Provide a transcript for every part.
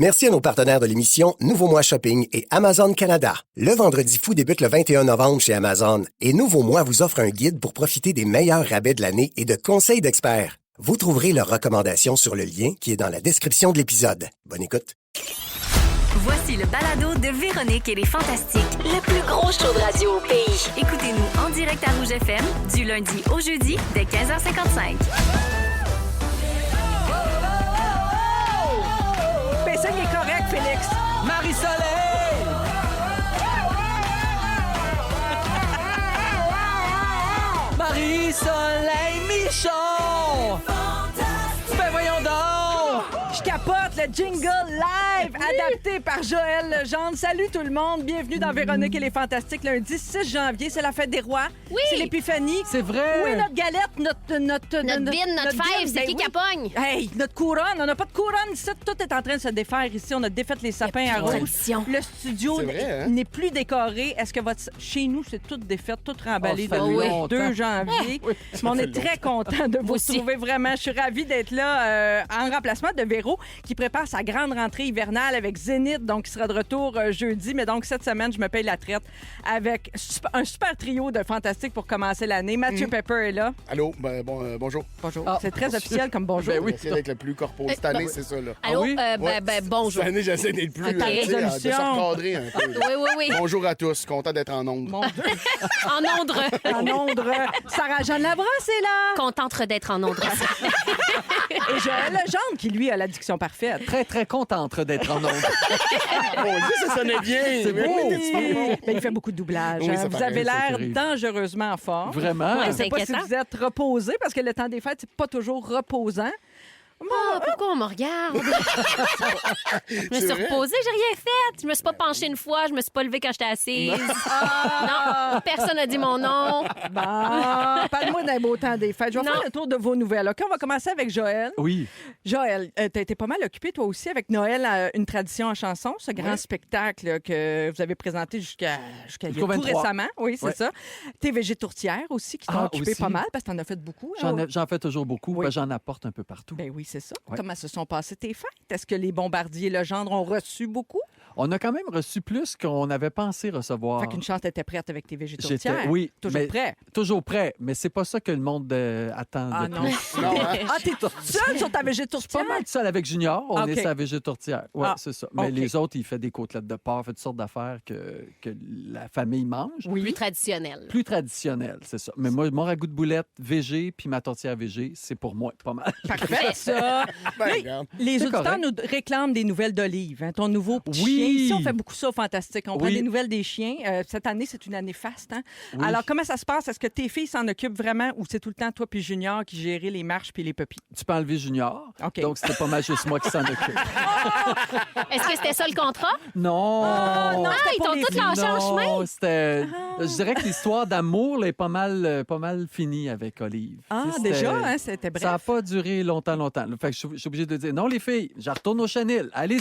Merci à nos partenaires de l'émission Nouveau Mois Shopping et Amazon Canada. Le Vendredi fou débute le 21 novembre chez Amazon et Nouveau Mois vous offre un guide pour profiter des meilleurs rabais de l'année et de conseils d'experts. Vous trouverez leurs recommandations sur le lien qui est dans la description de l'épisode. Bonne écoute. Voici le balado de Véronique et les Fantastiques. Le plus gros show de radio au pays. Écoutez-nous en direct à Rouge FM du lundi au jeudi dès 15h55. Ça il est correct, Félix. Marie-Soleil! Marie-Soleil Michon! Ben voyons donc! Je capote le jingle live adapté par Joël Legendre. Salut tout le monde, bienvenue dans Véronique et les Fantastiques. Lundi 6 janvier, c'est la fête des rois. Oui. C'est l'épiphanie. C'est vrai! Oui, notre galette, notre Bine, notre fève, c'est qui capogne? Hey, notre couronne, on n'a pas de couronne ici. Tout est en train de se défaire ici. On a défait les sapins à rouge. Tradition. Le studio C'est vrai, hein? n'est plus décoré. Est-ce que chez nous, c'est tout défait, tout remballé Oh, ça fait depuis longtemps. 2 janvier? Mais on est très content de vous aussi. retrouver vraiment. Je suis ravie d'être là en remplacement de Véro qui prépare sa grande rentrée hivernale avec Zénith, donc qui sera de retour jeudi. Mais donc, cette semaine, je me paye la traite avec un super trio de fantastiques pour commencer l'année. Mathieu Pepper est là. Allô, bonjour. Bonjour. Ah. C'est très officiel comme bonjour. Ben oui. J'essaie d'être le plus corpo. Cette année, c'est ça, là. Allô? oui? Ouais. Bonjour. Cette année, j'essaie d'être plus... Ta tu sais, de résolution. se recadrer un peu. là. Oui. Bonjour à tous. Content d'être en ondes. Mon Dieu. En Ondre. En Londres, Sarah-Jeanne Labrosse est là. Contente d'être en Ondre. Et Joël Legendre, qui, lui, a la diction parfaite. Très, très contente d'être en onde. Mon Dieu, ça sonnait bien. C'est Mais beau. oui, t'es-tu bon? Ben, il fait beaucoup de doublage. Oui, hein. ça Vous paraît, avez ça l'air arrive. dangereusement en forme. Vraiment? Je ne c'est sais pas si inquiétant. vous êtes reposé parce que le temps des fêtes, c'est pas toujours reposant. Ah, pourquoi on me regarde? Je me C'est suis vrai? reposée, j'ai rien fait. Je me suis pas penchée une fois, je me suis pas levée quand j'étais assise. Non, personne n'a dit mon nom. Bon, parle-moi d'un beau temps des fêtes. Je vais Non. faire le tour de vos nouvelles. OK, on va commencer avec Joël. Oui. Joël, t'as été pas mal occupé, toi aussi, avec Noël, une tradition en chanson, ce grand spectacle là, que vous avez présenté jusqu'à il y a Jusqu'au tout 23. récemment. Oui, c'est Ouais. ça. TV Tourtière aussi, qui t'ont Ah, occupé aussi. pas mal, parce que t'en as fait beaucoup. hein. J'en fais toujours beaucoup. Oui. Ben, j'en apporte un peu partout. Ben oui, c'est ça. Ouais. Comment se sont passées tes fêtes? Est-ce que les Bombardiers Legendre ont reçu beaucoup? On a quand même reçu plus qu'on avait pensé recevoir. Fait qu'une chance, t'étais prête avec TV J'étais- Tourtière. oui, Toujours mais- prêt. Toujours prêt, mais c'est pas ça que le monde attend Ah de non. plus. Non, hein? Ah, t'es toute seule sur ta VG Je suis Tourtière? pas mal seul avec Junior. On OK. est sa végé tourtière. Oui, Ah, c'est ça. Mais OK. les autres, il fait des côtelettes de porc, fait toutes sortes d'affaires que la famille mange. Plus traditionnel. Plus traditionnel, c'est ça. Mais moi, mon ragoût de boulette VG puis ma tourtière VG, c'est pour moi pas mal. Parfait, ça. Ben, Là, regarde. les C'est auditeurs correct. nous réclament des nouvelles d'Olive, hein, ton nouveau petit Oui. chien. Ici, on fait beaucoup ça au Fantastique. On prend Oui. des nouvelles des chiens. Cette année, c'est une année faste. Hein? Oui. Alors, comment ça se passe? Est-ce que tes filles s'en occupent vraiment ou c'est tout le temps toi puis Junior qui gérez les marches puis les puppies? Tu peux enlever Junior. OK. Donc, c'était pas mal juste moi qui s'en occupe. Est-ce que c'était ça le contrat? Non! Ah, ils pour t'ont les tous lâché en chemin. Non, c'était... Je dirais que l'histoire d'amour là, est pas mal finie avec Olive. Ah, Tu sais, c'était- déjà, hein, c'était bref. Ça n'a pas duré longtemps. Là, fait que je suis obligé de dire, non, les filles, je retourne au chenil. Allez-y,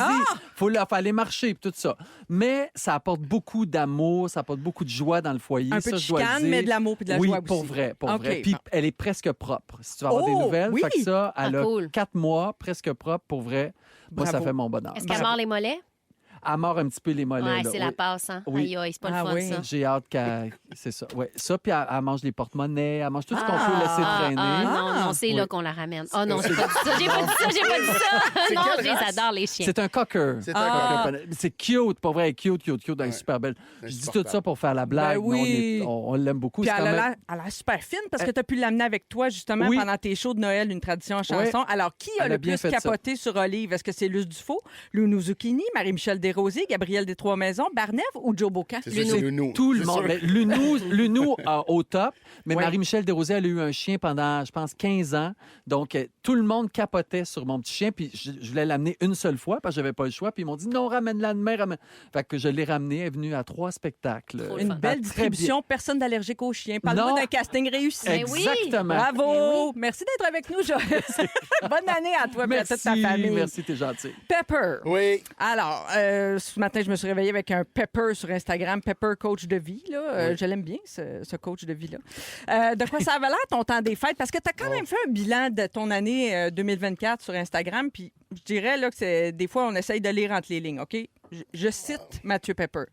faut aller marcher, puis tout ça. Mais ça apporte beaucoup d'amour, ça apporte beaucoup de joie dans le foyer. Un ça, peu de je dois le chicane, dire. mais de l'amour puis de la oui, joie pour aussi. vrai, pour OK. vrai. Puis elle est presque propre. Si tu veux avoir des Oh, nouvelles, oui. fait que ça, elle Ah, a cool. 4 mois, presque propre, pour vrai. Moi, ça Bravo. fait mon bonheur. Est-ce qu'elle mord les mollets? Elle mord un petit peu les mollets. Ouais, là, c'est oui. la passe, hein? Oui. Aïe, aïe, c'est pas Ah le fun, oui. ça. J'ai hâte qu'elle... C'est ça, ouais. Ça, puis elle mange les porte-monnaies, elle mange tout ce qu'on peut laisser traîner. non, c'est là Oui. qu'on la ramène. Oh non, j'ai pas dit ça, j'ai pas dit ça, j'ai pas dit ça. Non, quelle je les race? adore, les chiens. C'est un cocker. C'est Ah. C'est cute, pour vrai, cute, elle est Ouais. super belle. Je dis Insupportable. tout ça pour faire la blague. Ben oui. mais on l'aime beaucoup. Puis C'est elle quand a même- l'air elle a l'air super fine parce que tu as pu l'amener avec toi justement Oui. pendant tes shows de Noël, une tradition en chanson. Ouais. Alors, qui a Elle le a bien plus fait ça. capoté sur Olive? Est-ce que c'est Luce Dufault, Lounou Zucchini, Marie-Michel Desrosiers, Gabrielle des Trois-Maisons, Barnève ou Joe Bocan? C'est sûr, c'est Lunou. Tout le C'est monde. sûr. Mais Lunou au top. Mais Ouais. Marie-Michel Desrosiers, elle a eu un chien pendant, je pense, 15 ans. Donc, tout le monde capotait sur mon petit chien. Puis, je voulais l'amener une seule fois parce que j'avais pas le choix. Puis, ils m'ont dit, non, ramène-la demain. Fait que je l'ai ramenée. Elle est venue à 3 spectacles. Trop Une fun. belle Très distribution, personne d'allergique aux chiens. Parle-moi Non. d'un casting réussi. Ben oui. Exactement. Bravo! Merci d'être avec nous, Joël. Bonne année à toi et à toute ta famille. Merci, t'es gentil. Pepper. Oui. Alors, ce matin, je me suis réveillée avec un Pepper sur Instagram, Pepper coach de vie. Là. Je l'aime bien, ce coach de vie-là. De quoi ça avait l'air ton temps des fêtes? Parce que tu as quand même fait un bilan de ton année 2024 sur Instagram, puis je dirais là, que des fois, on essaye de lire entre les lignes, OK? Je cite Mathieu Pepper.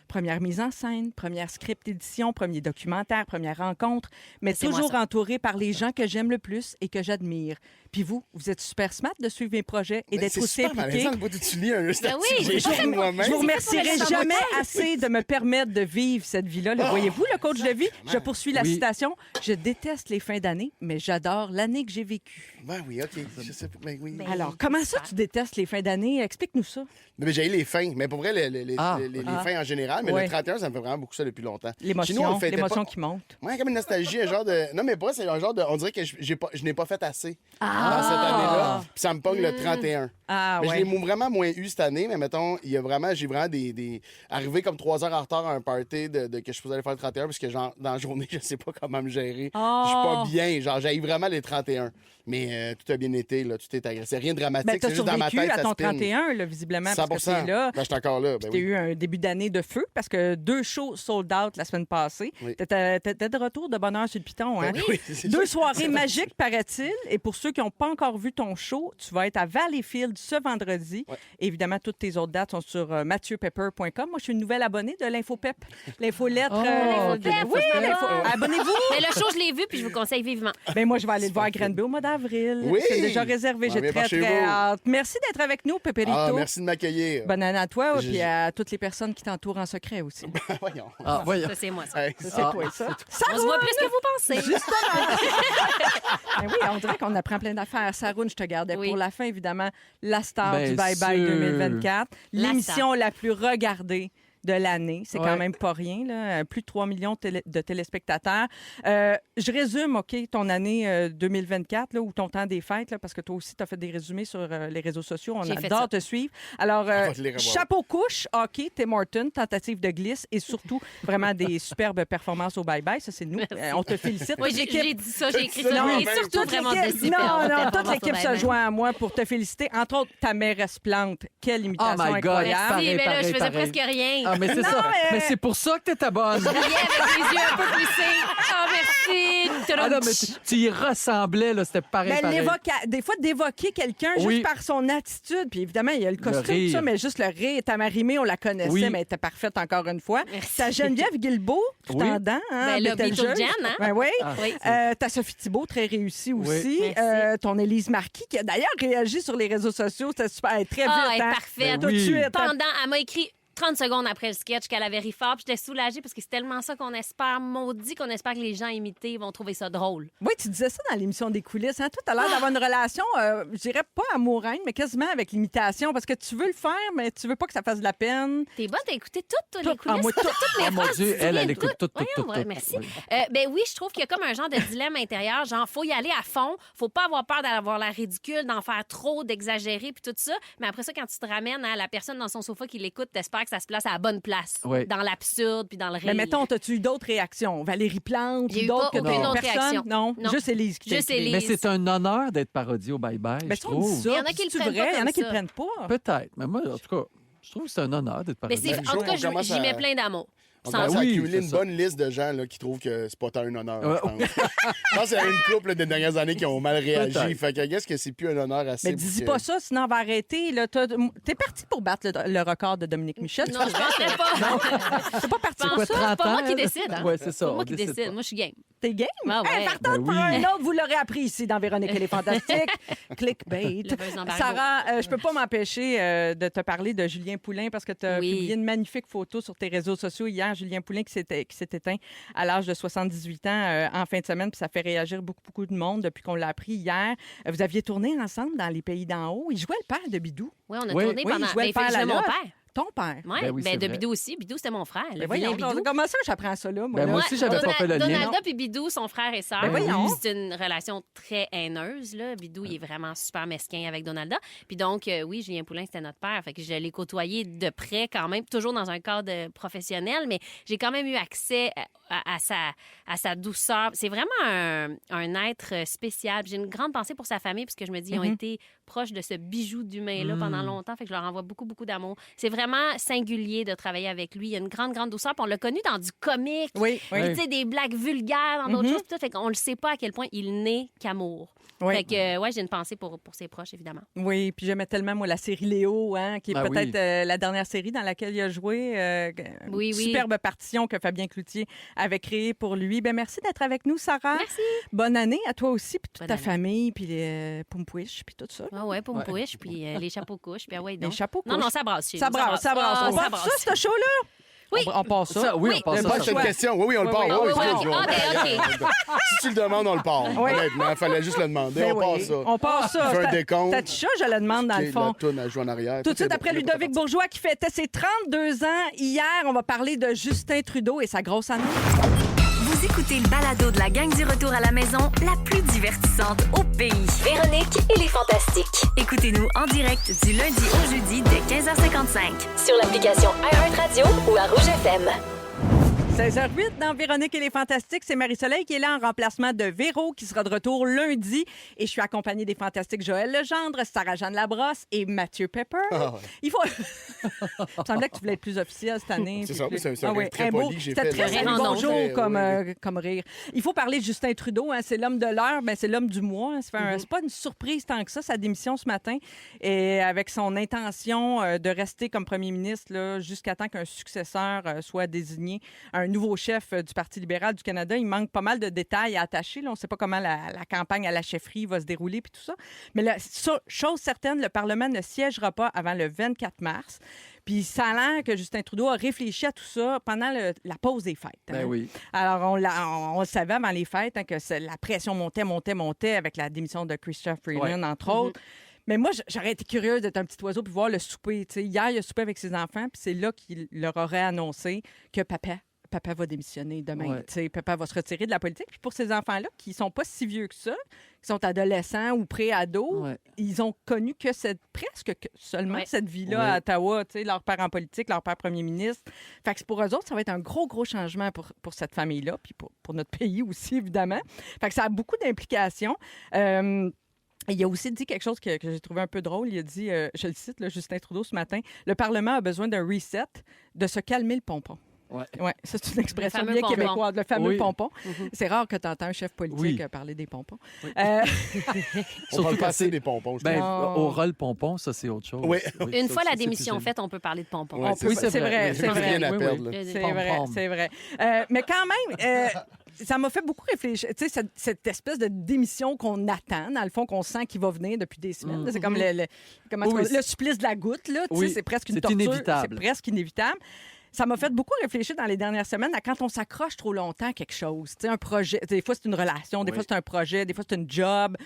Première mise en scène, première script édition, premier documentaire, première rencontre, mais C'est moi, toujours ça. entouré par les gens que j'aime le plus et que j'admire. Puis vous êtes super smart de suivre mes projets et d'être C'est aussi super impliqué. malaisant le bout où tu lis un statut oui, que j'ai c'est écrit moi-même. Je vous C'est fait remercierai pour jamais le assez de me permettre de vivre cette vie-là. Le voyez-vous, le coach de vie? Je poursuis la Oui. citation. Je déteste les fins d'année, mais j'adore l'année que j'ai vécue. Ben oui, OK. Je sais pas. Ben oui. Alors, comment ça, tu détestes les fins d'année? Explique-nous ça. Mais j'ai les fins. Mais pour vrai, les Ah. fins en général. Mais Ouais. le 31, ça me fait vraiment beaucoup ça depuis longtemps. Chez nous, on L'émotion, le fêtait l'émotion pas. qui monte. Ouais, comme une nostalgie, un genre de. Non, mais pour moi, c'est un genre de. On dirait que je n'ai pas fait assez dans cette année-là. Puis ça me pogne le 31. Ah, Mais ouais. je l'ai vraiment moins eu cette année, mais mettons, j'ai vraiment des. Arrivé comme 3 heures en retard à un party que je faisais aller faire le 31, parce que genre, dans la journée, je sais pas comment me gérer. Oh. Je suis pas bien. Genre, j'ai vraiment les 31. Mais tout a bien été, là. Tout est agréable. C'est rien de dramatique. Ben, t'as c'est juste dans ma survécu tête, à ça ton spin. 31, là, visiblement, parce que 100%. t'es là. Ben, je suis encore là. Ben Tu as oui. eu un début d'année de feu parce que 2 shows sold out la semaine passée. Oui. T'étais de retour de bonheur sur le piton, hein? Oui, c'est 2 ça. soirées magiques, paraît-il. Et pour ceux qui n'ont pas encore vu ton show, tu vas être à Valleyfield ce vendredi. Ouais. Évidemment, toutes tes autres dates sont sur mathieuPepper.com. Moi, je suis une nouvelle abonnée de l'InfoPep. L'infolettre. Oh, L'infopep, oui, c'est l'info. bon. Abonnez-vous. Mais le show, je l'ai vu, puis je vous conseille vivement. Ben moi, je vais aller le voir à Granby au mois d'avril. Oui. C'est déjà réservé. On J'ai vient très, par chez très vous. hâte. Merci d'être avec nous, Pepperito. Ah, merci de m'accueillir. Bonne année à toi Je- et à toutes les personnes qui t'entourent en secret aussi. Voyons. Ah, voyons. Ça, c'est moi, ça. Hey, Ça, c'est toi, ça. Ça On se voit plus que vous pensez. Ben oui, on dirait qu'on apprend plein d'affaires. Saroune, je te gardais Oui. pour la fin, évidemment, la star Bien du Bye Bye sûr. 2024. La L'émission la plus regardée de l'année. C'est Ouais. quand même pas rien, là. Plus de 3 millions de téléspectateurs. Je résume, OK, ton année 2024 là, ou ton temps des fêtes, là, parce que toi aussi, tu as fait des résumés sur les réseaux sociaux. On J'ai fait adore ça. te suivre. Alors, va te les revoir. chapeau couche, hockey, Tim Horton, tentative de glisse et surtout vraiment des superbes performances au bye-bye. Ça, c'est nous. On te félicite. Oui, Toute j'ai l'équipe. j'ai dit ça, j'ai écrit Non, ça. Et mais surtout Toute vraiment l'équipe- de super non, toute performance l'équipe au se Bye joint à moi pour te féliciter. Entre autres, ta mairesse Plante. Quelle imitation Oh my God. incroyable. Merci, Pareil, mais là, je pareil, faisais pareil. presque rien. Ah, mais c'est Non, ça. mais- Mais c'est pour ça que t'étais bonne. Avec les yeux un peu plissés. Oh, merci. Ah non, mais tu y ressemblais, là. C'était pareil, Mais pareil. des fois, d'évoquer quelqu'un Oui. juste par son attitude. Puis évidemment, il y a le costume, tout rire. ça, mais juste le rire. Ta Marimé, on la connaissait, Oui. mais elle était parfaite encore une fois. Merci. Ta Geneviève Guilbeault, tout Oui. en dents. Hein, Ben là, Betelgeuse. Beetlejuice, hein? Ben oui. Oui. Ta Sophie Thibault, très réussie aussi. Merci. Ton Élise Marquis, qui a d'ailleurs réagi sur les réseaux sociaux. C'était super. Elle est très vite. Ah, elle est hein. parfaite. Tout de Oui. suite. Pendant, elle m'a écrit 30 secondes après le sketch qu'elle avait ri fort, puis j'étais soulagée parce que c'est tellement ça qu'on espère, maudit qu'on espère que les gens imités vont trouver ça drôle. Oui, tu disais ça dans l'émission des coulisses. Hein? Toi, tu as l'air d'avoir une relation, je dirais pas amoureuse, mais quasiment avec l'imitation, parce que tu veux le faire, mais tu veux pas que ça fasse de la peine. T'es bonne, t'as écouté toutes les Tout. coulisses? Ah, moi, tout. toutes les Oh mon phrases, Dieu, tu te elle souviens écoute tout, Voyons, tout. merci. Oui. Ben oui, je trouve qu'il y a comme un genre de dilemme intérieur, genre faut y aller à fond, faut pas avoir peur d'avoir la ridicule, d'en faire trop, d'exagérer puis tout ça, mais après ça quand tu te ramènes à la personne dans son sofa qui l'écoute, t'espères que ça se place à la bonne place, Oui. dans l'absurde puis dans le rire. Mais mettons, as-tu eu d'autres réactions? Valérie Plante J'ai ou eu d'autres pas que aucune d'autres autre personnes? réaction. Non, Non. juste Élise qui t'a Juste écrit. Élise. Mais c'est un honneur d'être parodié au bye-bye, Ben, je ça, on dit trouve. ça. Il y en a qui le C'est prennent vrai, pas il y en a comme qui le ça. prennent pas. Peut-être. Mais moi, en tout cas, je trouve que c'est un honneur d'être Mais parodié. c'est, en tout cas, on commence j'y à- mets plein d'amour. On Sans- commence à oui, accumuler c'est une ça. bonne liste de gens là, qui trouvent que c'est pas tant un honneur. Ouais. Je pense. Je pense qu'il y a une couple des dernières années qui ont mal réagi. Peut-être. Fait que qu'est-ce que c'est plus un honneur assez. Mais pour dis que- pas ça, sinon on va arrêter. Là, t'es parti pour battre le record de Dominique Michel. Non, je penserais pas. T'es pas parti Pense pour quoi, ça. 30 C'est pas moi ans, qui elle? décide. Hein? Ouais, c'est ça, pas moi on qui décide décide. pas. Moi, je suis game. T'es game? Ah ouais. Hey, partons Ben pour oui. un autre, vous l'aurez appris ici dans Véronique et les Fantastiques. Clickbait. Le buzz d'embargo. Sarah, je peux pas m'empêcher de te parler de Julien Poulin parce que tu as Oui. publié une magnifique photo sur tes réseaux sociaux hier. Julien Poulin qui s'est éteint à l'âge de 78 ans en fin de semaine, puis ça fait réagir beaucoup de monde depuis qu'on l'a appris hier. Vous aviez tourné ensemble dans Les Pays d'en haut. Il jouait le père de Bidou. Oui, on a Oui. tourné Oui, pendant. il jouait le Ben, il père jouait mon Lalotte. père. Ton père. Ouais, Ben oui, ben, c'est de vrai. Bidou aussi. Bidou, c'était mon frère. Le Ben vilain voyons, Bidou. comment ça j'apprends ça là, moi? Ben, là? moi aussi, j'avais pas fait le lien. Donalda puis Bidou sont frères et sœurs. Ben voyons. C'est une relation très haineuse. Là. Bidou, il est vraiment super mesquin avec Donalda. Puis donc, oui, Julien Poulin, c'était notre père. Fait que je l'ai côtoyé de près quand même, toujours dans un cadre professionnel, mais j'ai quand même eu accès à sa douceur. C'est vraiment un être spécial. J'ai une grande pensée pour sa famille parce que je me dis, ils ont été proches de ce bijou d'humain-là pendant longtemps. Fait que je leur envoie beaucoup d'amour. C'est vraiment vraiment singulier de travailler avec lui. Il a une grande, grande douceur. Puis on l'a connu dans du comique. Oui, oui. Puis, tu sais, des blagues vulgaires dans d'autres choses. Puis tout. Fait qu'on le sait pas à quel point il n'est qu'amour. Oui. Fait que, ouais, j'ai une pensée pour ses proches, évidemment. Oui, puis j'aimais tellement, moi, la série Léo, hein, qui est Ah peut-être oui. la dernière série dans laquelle il a joué. Oui, oui. Superbe partition que Fabien Cloutier avait créée pour lui. Ben merci d'être avec nous, Sarah. Merci. Bonne année à toi aussi, puis toute Bonne ta année. famille, puis les Poumpouiches, puis tout ça. Ah ouais, poum-pouiche, puis les chapeaux couches, puis ah ouais, Les donc. chapeaux Non, couches. non, ça brasse. chez Ça nous, brasse, ça brasse. Ah, On part ça, ce show-là? Oui. On passe ça. Oui, Oui. on passe Pas ça. cette choix. question. Oui, on le Oui, part. oui. Oui, oui, excuse, oui. on- Ah, ben, Si tu le demandes, on le part. Oui. Honnêtement, il fallait juste le demander. Ben On part oui, ça. on passe ça. Fais un décompte. T'as ça, je le demande dans le fond. La toune à jouer en arrière. Tout de suite est après bon. Ludovic Bourgeois qui fêtait ses 32 ans hier, on va parler de Justin Trudeau et sa grosse annonce. Vous écoutez le balado de la gang du retour à la maison, la plus divertissante au pays. Véronique et les Fantastiques. Écoutez-nous en direct du lundi au jeudi dès 15h55. Sur l'application iHeartRadio ou à Rouge FM. 16h08 dans Véronique et les Fantastiques. C'est Marie-Soleil qui est là en remplacement de Véro qui sera de retour lundi. Et je suis accompagnée des Fantastiques Joël Legendre, Sarah-Jeanne Labrosse et Mathieu Pepper. Ah ouais. Il faut... Il me semblait que tu voulais être plus officiel cette année. C'est puis ça, plus- c'est un Ah oui, rire très un beau- poli que j'ai C'était fait, très là. salut, Rire en bonjour ondes. comme, Oui. comme rire. Il faut parler de Justin Trudeau. Hein, c'est l'homme de l'heure. Ben, c'est l'homme du mois. Hein. Mm-hmm. C'est pas une surprise tant que ça, sa démission ce matin. Et avec son intention de rester comme premier ministre là, jusqu'à temps qu'un successeur soit désigné, un nouveau chef du Parti libéral du Canada. Il manque pas mal de détails à attacher. Là. On ne sait pas comment la campagne à la chefferie va se dérouler puis tout ça. Mais chose certaine, le Parlement ne siégera pas avant le 24 mars. Puis ça a l'air que Justin Trudeau a réfléchi à tout ça pendant la pause des fêtes. hein. Ben oui. Alors, on le savait avant les fêtes hein, que la pression montait avec la démission de Chrystia Freeland, entre autres. Mais moi, j'aurais été curieuse d'être un petit oiseau puis voir le souper. Tu sais, hier, il a soupé avec ses enfants, puis c'est là qu'il leur aurait annoncé que papa va démissionner demain. Ouais. Tu sais, papa va se retirer de la politique. Puis pour ces enfants-là, qui sont pas si vieux que ça, qui sont adolescents ou pré-ados, Ouais. ils ont connu que seulement Ouais. cette vie-là Ouais. à Ottawa. Tu sais, leur père en politique, leur père premier ministre. Fait que pour eux autres, ça va être un gros, gros changement pour cette famille-là, puis pour notre pays aussi, évidemment. Fait que ça a beaucoup d'implications. Il a aussi dit quelque chose que j'ai trouvé un peu drôle. Il a dit, je le cite, là, Justin Trudeau, ce matin, « Le Parlement a besoin d'un reset, de se calmer le pompon. » Ouais. Oui, ça, c'est une expression fameux bien pompon. québécoise, le fameux Oui. pompon. C'est rare que tu entends un chef politique Oui. parler des pompons. Oui. Euh, On Surtout va quand passer c'est- des pompons. je Ben, Non. au rôle pompon, ça, c'est autre chose. Oui. Une ça, fois la c'est démission plus faite, on peut parler de pompons. Ouais, on peut- Oui, c'est vrai, J'ai c'est plus vrai. rien à Oui, perdre. oui. là. C'est Pom-pom. vrai, c'est vrai. Mais quand même, ça m'a fait beaucoup réfléchir. Tu sais, cette espèce de démission qu'on attend, dans le fond, qu'on sent qu'il va venir depuis des semaines. là, C'est comme comment Oui, tu dis, le supplice de la goutte. Là, tu sais, Oui, c'est presque une c'est torture. inévitable. C'est presque inévitable. Ça m'a fait beaucoup réfléchir dans les dernières semaines à quand on s'accroche trop longtemps à quelque chose. Tu sais, un projet. Des fois, c'est une relation, des Oui. fois, c'est un projet, des fois, c'est une job.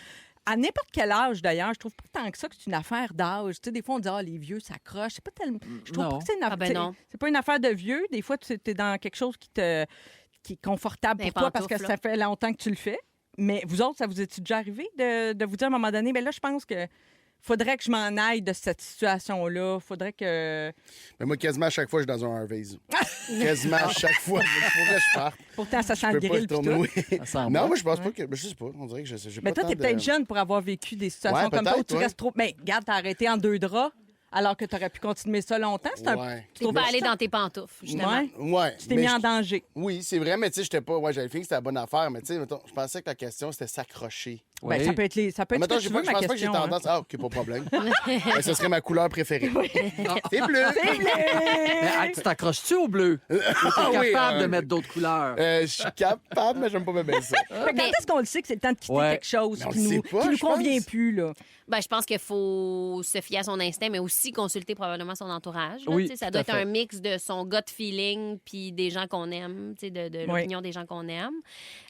À n'importe quel âge, d'ailleurs, je trouve pas tant que ça que c'est une affaire d'âge. Tu sais, des fois, on dit, les vieux s'accrochent. C'est pas tellement. Je trouve Non. pas que c'est une Ah ben non. c'est pas une affaire de vieux. Des fois, tu es dans quelque chose qui est confortable Des pour toi parce que pantoufles, ça fait longtemps que tu le fais. Mais vous autres, ça vous est déjà arrivé de vous dire à un moment donné, bien là, je pense que faudrait que je m'en aille de cette situation-là. Faudrait que. Mais moi, quasiment à chaque fois, je suis dans un Harvey's. Quasiment à chaque fois. Il faudrait que je parte. Pourtant, ça sent Je le peux pas grill. puis retourner. tout. Oui. Ça sent Non, bon. moi, je pense pas que. Je sais pas. On dirait que j'ai Mais pas toi, t'es tant peut-être de- jeune pour avoir vécu des situations Ouais, comme ça où peut-être, tu ouais. restes trop. Mais regarde, t'as arrêté en 2 draps alors que t'aurais pu continuer ça longtemps. C'est un. Ouais. Tu peux pas aller dans tes pantoufles, justement. Ouais. Ouais. Tu t'es mais mis je- en danger. Oui, c'est vrai, mais tu sais, j'étais pas. Ouais, j'avais fait que c'était la bonne affaire, mais tu sais, mettons, je pensais que la question, c'était s'accrocher. Ben, Oui. ça peut être ça peut être Mettons, ce que tu veux, je ma pense pas que j'ai question. hein. tendance. Ah, OK, pas de problème. Ben, ce serait ma couleur préférée. C'est bleu. Mais, hey, tu t'accroches-tu au bleu? Tu es Ah oui, capable de mettre d'autres couleurs? Je suis capable, mais j'aime pas bien ça. Fait que quand est-ce qu'on le sait que c'est le temps de quitter Ouais. quelque chose Mais on qui le nous, sait pas, qui nous je convient pense. plus, là? Ben, je pense qu'il faut se fier à son instinct, mais aussi consulter probablement son entourage. là. Oui, Tu sais, ça tout doit à être fait. un mix de son gut feeling puis des gens qu'on aime, tu sais, de l'opinion des gens qu'on aime.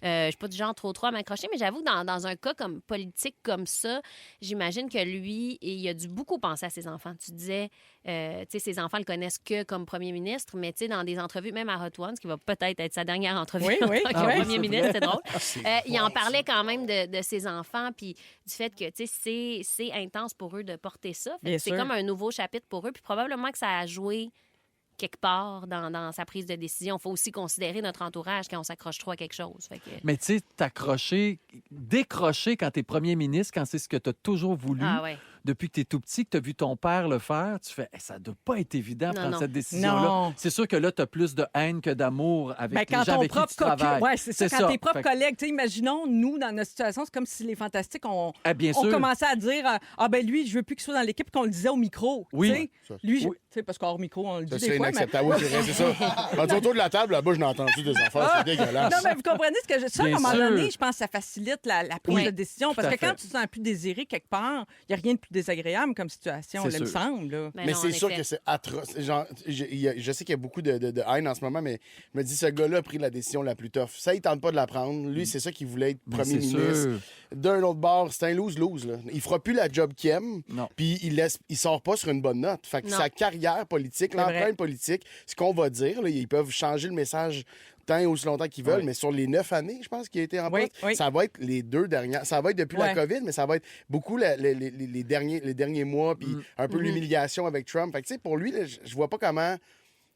Je suis pas du genre trop à m'accrocher, mais j'avoue que dans un cas comme politique comme ça, j'imagine que lui, il a dû beaucoup penser à ses enfants. Tu disais, tu sais, ses enfants le connaissent que comme premier ministre, mais tu sais, dans des entrevues, même à Hot Ones, qui va peut-être être sa dernière entrevue Oui, oui. en tant que Ah oui, premier c'est ministre, c'est drôle. Il en bon, parlait quand même de ses enfants, puis du fait que, tu sais, c'est intense pour eux de porter ça. Fait Bien que c'est sûr. comme un nouveau chapitre pour eux, puis probablement que ça a joué quelque part dans sa prise de décision. Il faut aussi considérer notre entourage quand on s'accroche trop à quelque chose. Fait que... Mais tu sais, t'accrocher, décrocher quand t'es premier ministre, quand c'est ce que t'as toujours voulu, Ah ouais. depuis que tu es tout petit, que tu as vu ton père le faire, tu fais ça doit pas être évident de Non, prendre non. cette décision-là. Non. C'est sûr que là, tu as plus de haine que d'amour avec Ben, les quand gens ton avec qui propre tu travailles. ouais, c'est ça. Quand tes propres Fait que- collègues, tu sais, imaginons, nous, dans notre situation, c'est comme si les Fantastiques, on bien sûr. commençait à dire ah ben lui, je veux plus qu'il soit dans l'équipe, qu'on le disait au micro. Oui. Tu sais. Ça. Lui, Oui. tu sais, parce qu'hors micro, on le Ça, dit c'est des fois. Mais... inacceptable. Oui, c'est vrai, c'est ça. Quand tu es autour de la table, là-bas, je n'ai entendu des affaires. C'est dégueulasse. Non, mais vous comprenez ce que je... Ça, à un Bien moment sûr. donné, je pense que ça facilite la prise Oui, de décision. Parce à que quand fait. tu te sens plus désiré quelque part, il n'y a rien de plus désagréable comme situation, C'est là, il me sûr. semble. Là. Ben Mais non, c'est en sûr effet. que c'est atroce. Genre, je sais qu'il y a beaucoup de haine en ce moment, mais je me dis, ce gars-là a pris la décision la plus tough. Ça, il tente pas de la prendre. Lui, c'est ça qu'il voulait être Mais premier c'est ministre. sûr. D'un autre bord, c'est un lose-lose. Là. Il fera plus la job qu'il aime, Non. puis il sort pas sur une bonne note. Fait que Non. sa carrière politique, C'est vrai. l'empreinte politique, ce qu'on va dire, là, ils peuvent changer le message tant et aussi longtemps qu'ils veulent, Oui. mais sur les 9 années, je pense, qu'il a été en Oui, poste, oui. ça va être les 2 dernières. Ça va être depuis la Ouais. COVID, mais ça va être beaucoup les derniers mois, puis un peu l'humiliation avec Trump. Fait que, tu sais, pour lui, là, je vois pas comment...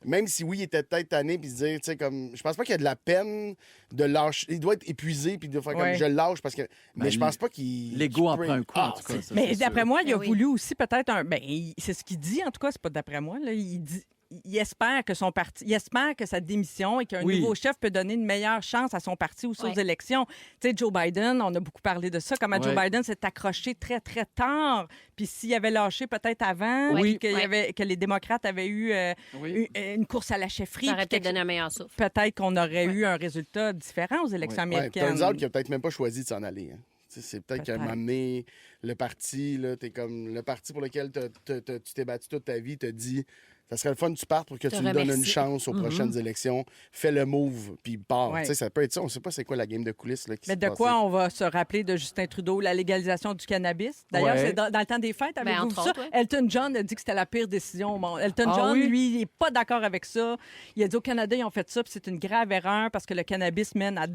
Même si oui, il était peut-être tanné, puis se dire, tu sais, comme. Je pense pas qu'il y a de la peine de lâcher. Il doit être épuisé, puis de faire Ouais. comme je le lâche, parce que. Mais Ben, je pense pas qu'il. L'ego en qu'il prend un coup, en Ah, tout cas. ça, Mais c'est d'après sûr. moi, il a Ben oui. voulu aussi peut-être un. Ben, c'est ce qu'il dit, en tout cas, c'est pas d'après moi. Là. Il dit. Il espère que son parti, il espère que sa démission et qu'un Oui. nouveau chef peut donner une meilleure chance à son parti aussi aux Ouais. élections. Tu sais, Joe Biden, on a beaucoup parlé de ça, comment Joe Ouais. Biden s'est accroché très, très tard. Puis s'il avait lâché peut-être avant, Oui. puis Ouais. que les démocrates avaient eu Oui. une course à la chefferie, Ça aurait puis peut-être quelque- donné un meilleur souffle. peut-être qu'on aurait eu un résultat différent aux élections Ouais. Ouais, américaines. turns out qu'il a peut-être même pas choisi de s'en aller. Hein. Tu sais, c'est peut-être qu'à un Peut-être. moment donné, le parti, là, t'es comme. Le parti pour lequel tu t'es battu toute ta vie, te dit. Ça serait le fun que tu partes pour que Te tu me donnes une remercie. chance aux prochaines élections. Fais le move, puis pars. Ouais. Tu sais, ça peut être ça. On sait pas c'est quoi la game de coulisses. Là, qui Mais s'est de passée. quoi on va se rappeler de Justin Trudeau, la légalisation du cannabis? D'ailleurs, Ouais. c'est dans le temps des fêtes, avez-vous vu entre ça? autres, ouais. Elton John a dit que c'était la pire décision au monde. Elton Ah John, oui? lui, il n'est pas d'accord avec ça. Il a dit au Canada, ils ont fait ça, puis c'est une grave erreur parce que le cannabis mène à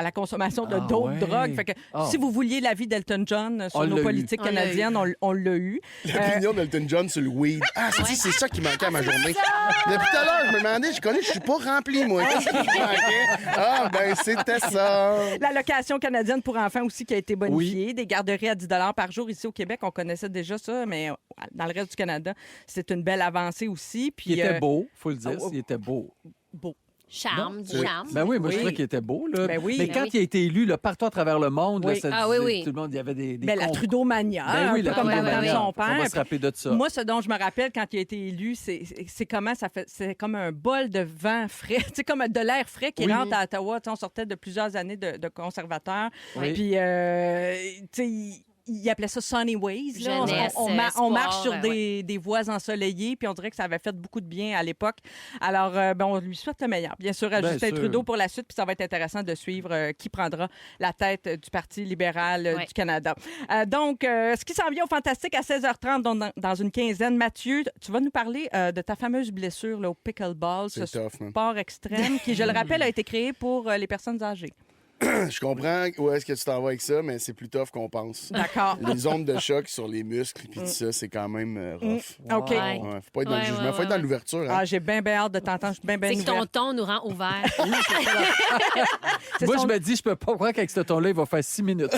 la consommation de Ah d'autres ouais. drogues. Fait que Ah. si vous vouliez l'avis d'Elton John sur On nos l'a eu. politiques On l'a canadiennes, on l'a eu. L'opinion d'Elton John sur le weed. Ah, c'est ça qui manquait à ma journée. Depuis tout à l'heure, je me demandais, je suis pas rempli, moi. Qu'est-ce qui me manquait? Ah, ben, c'était ça. L'allocation canadienne pour enfants aussi qui a été bonifiée. Des garderies à 10 par jour ici au Québec. On connaissait déjà ça, mais dans le reste du Canada, c'est une belle avancée aussi. Puis, Il était beau, faut le dire. oh, oh. Il était beau. beau. Charme, du charme. Ben oui, moi, je Oui. trouvais qu'il était beau. Là. Ben oui. Mais Ben quand oui. il a été élu, là, partout à travers le monde, là, Oui. ça Ah disait- oui, oui. tout le monde, il y avait des Ben, la comptes. Trudeau-mania, Ben oui, un peu la comme dans le temps de Trudeau-mania. son On va père. se rappeler de ça. Moi, ce dont je me rappelle quand il a été élu, c'est comment ça fait. C'est comme un bol de vent frais. C'est comme de l'air frais qui Oui. rentre à Ottawa. Tu sais, on sortait de plusieurs années de conservateurs. Oui. Puis, tu sais, il appelait ça Sunny Ways. Là. Jeunesse, On espoir, marche sur ouais. des voies ensoleillées, puis on dirait que ça avait fait beaucoup de bien à l'époque. Alors, ben, on lui souhaite le meilleur. Bien sûr, à Bien Justin sûr. Trudeau pour la suite, puis ça va être intéressant de suivre qui prendra la tête du Parti libéral Ouais. du Canada. Donc, ce qui s'en vient au Fantastique à 16h30, dans une quinzaine. Mathieu, tu vas nous parler de ta fameuse blessure là, au pickleball, ce C'est tough, man. sport extrême qui, je le rappelle, a été créé pour les personnes âgées. Je comprends où est-ce que tu t'en vas avec ça, mais c'est plus tough qu'on pense. D'accord. Les ondes de choc sur les muscles, puis tout ça, c'est quand même rough. OK. Ouais. Ouais, faut pas être dans le Ouais, jugement, ouais, faut être dans ouais. l'ouverture. Hein. Ah, j'ai bien hâte de t'entendre. Je suis bien C'est que ton ouverte. ton nous rend ouverts. C'est Moi, son- je me dis, je peux pas croire qu'avec ce ton-là, il va faire 6 minutes.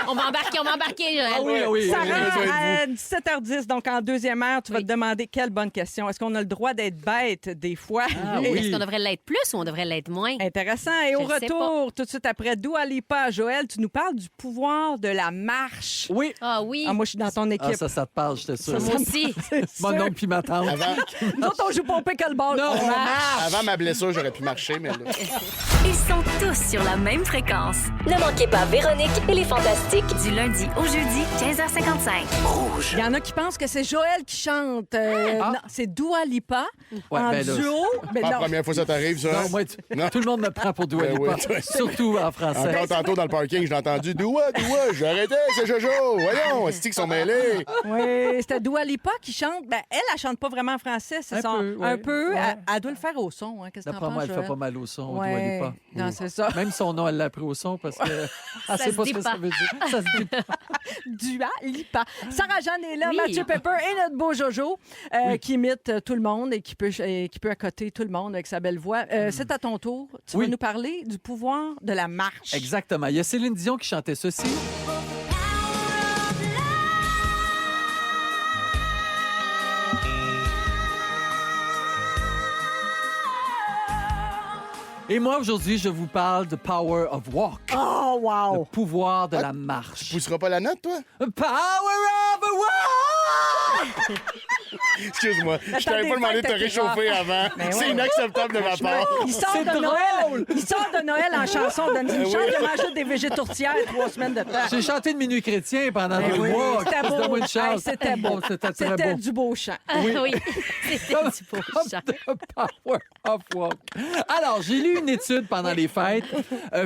on m'a embarqué, Joël. Ah oui, ah oui. Sarah, J'ai besoin de à 17h10, donc en deuxième heure, tu vas Oui. te demander quelle bonne question. Est-ce qu'on a le droit d'être bête des fois? Ah Et- oui. Est-ce qu'on devrait l'être plus ou on devrait l'être moins? Intéressant. Et Je au le sais retour, tout de suite après Dua Lipa, Joël, tu nous parles du pouvoir de la marche. Oui. Ah oui. Ah, moi, je suis dans ton équipe. Ah, ça te parle, j'étais sûr. Moi aussi. Mon oncle puis ma tante. Avant, Nous autres, on joue pas au pickleball. Non, on on marche. avant ma blessure, j'aurais pu marcher, mais là. Ils sont tous sur la même fréquence. Ne manquez pas Véronique et les Fantastiques. Du lundi au jeudi, 15h55. Il y en a qui pensent que c'est Joël qui chante. Ah. Non, c'est Dua Lipa Ouais, en ben là, duo. Ben Pas la non. première fois que ça t'arrive, ça. Non, hein? moi, Non. tout le monde me prend pour Dua Ben Lipa, oui, toi. surtout en français. Encore tantôt dans le parking, j'ai entendu Doua, j'ai arrêté, c'est Jojo. Voyons, c'est qu'ils sont mêlés. Oui, c'était Dua Lipa qui chante. Ben, elle chante pas vraiment en français. C'est Un son- peu, ouais. un peu. Ouais. Elle doit le faire au son. Hein. Qu'est-ce que t'en D'après penses, moi, elle fait Joël? pas mal au son, Dua Ouais. Lipa. Non, c'est ça. Même son nom, elle l'a pris au son parce que elle Ça sait se pas dit ce que ça pas. veut dire. Ça se dit pas. Dua Lipa. Sarah-Jeanne est là, Oui. Mathieu Pepper et notre beau Jojo qui imite tout le monde et qui peut accoter tout le monde avec sa belle voix. C'est à ton tour. Tu Oui. vas nous parler du pouvoir de la marche. Exactement. Il y a Céline Dion qui chantait ceci. Et moi, aujourd'hui, je vous parle de Power of Walk. Oh, wow! Le pouvoir de la marche. Tu pousseras pas la note, toi? Power of Walk! Excuse-moi. Je t'avais pas demandé de te t'as réchauffer avant. Ben C'est ouais. inacceptable de ma part. Il sort C'est de drôle. Noël. Il sort de Noël en chanson. Donne une chance de manger des végétourtières 3 semaines de temps. J'ai chanté de Minuit chrétien pendant Ben 2 oui, mois. c'était beau. Donne-moi une chance. Hey, c'était beau. Oh, c'était très C'était beau. du beau chant. Oui, c'était du beau chant. Power of Walk. Alors, j'ai lu une étude pendant les fêtes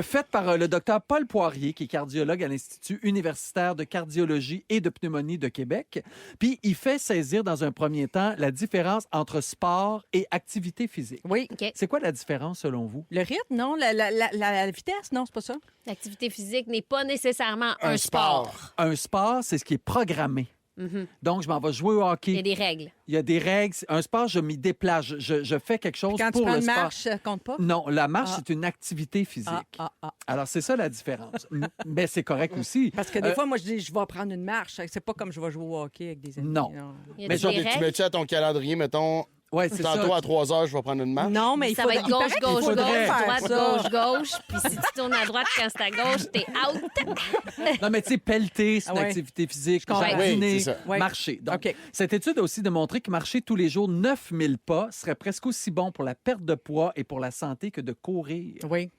faite par le docteur Paul Poirier, qui est cardiologue à l'Institut universitaire de cardiologie et de pneumonie de Québec. Puis, il fait saisir dans un premier temps la différence entre sport et activité physique. Oui. OK. C'est quoi la différence selon vous? Le rythme, non? La vitesse, non, c'est pas ça? L'activité physique n'est pas nécessairement un Un sport. sport. Un sport, c'est ce qui est programmé. Donc, je m'en vais jouer au hockey. Il y a des règles. Il y a des règles. Un sport, je m'y déplace. Je fais quelque chose Quand tu pour prends le une sport. marche, ça compte pas? Non, la marche, Ah. c'est une activité physique. Ah. Alors, c'est ça la différence. Mais c'est correct aussi. Parce que des fois, moi, je dis, je vais prendre une marche. C'est pas comme je vais jouer au hockey avec des amis. Non. Il y a Mais des genre, Tu règles. mets-tu à ton calendrier, mettons, Ouais, c'est tantôt ça. à 3 heures, je vais prendre une marche? Non, mais il Ça faut va être il paraît gauche, qu'il gauche, faudrait gauche, faire droite, ça. gauche, gauche. Puis si tu tournes à droite quand c'est à gauche, t'es out. Non, mais tu sais, pelleter, c'est une Ah ouais. activité physique. comprends. Jardiner, Oui, c'est ça. Ouais. marcher. Donc, OK. cette étude a aussi démontré que marcher tous les jours 9000 pas serait presque aussi bon pour la perte de poids et pour la santé que de courir. Oui.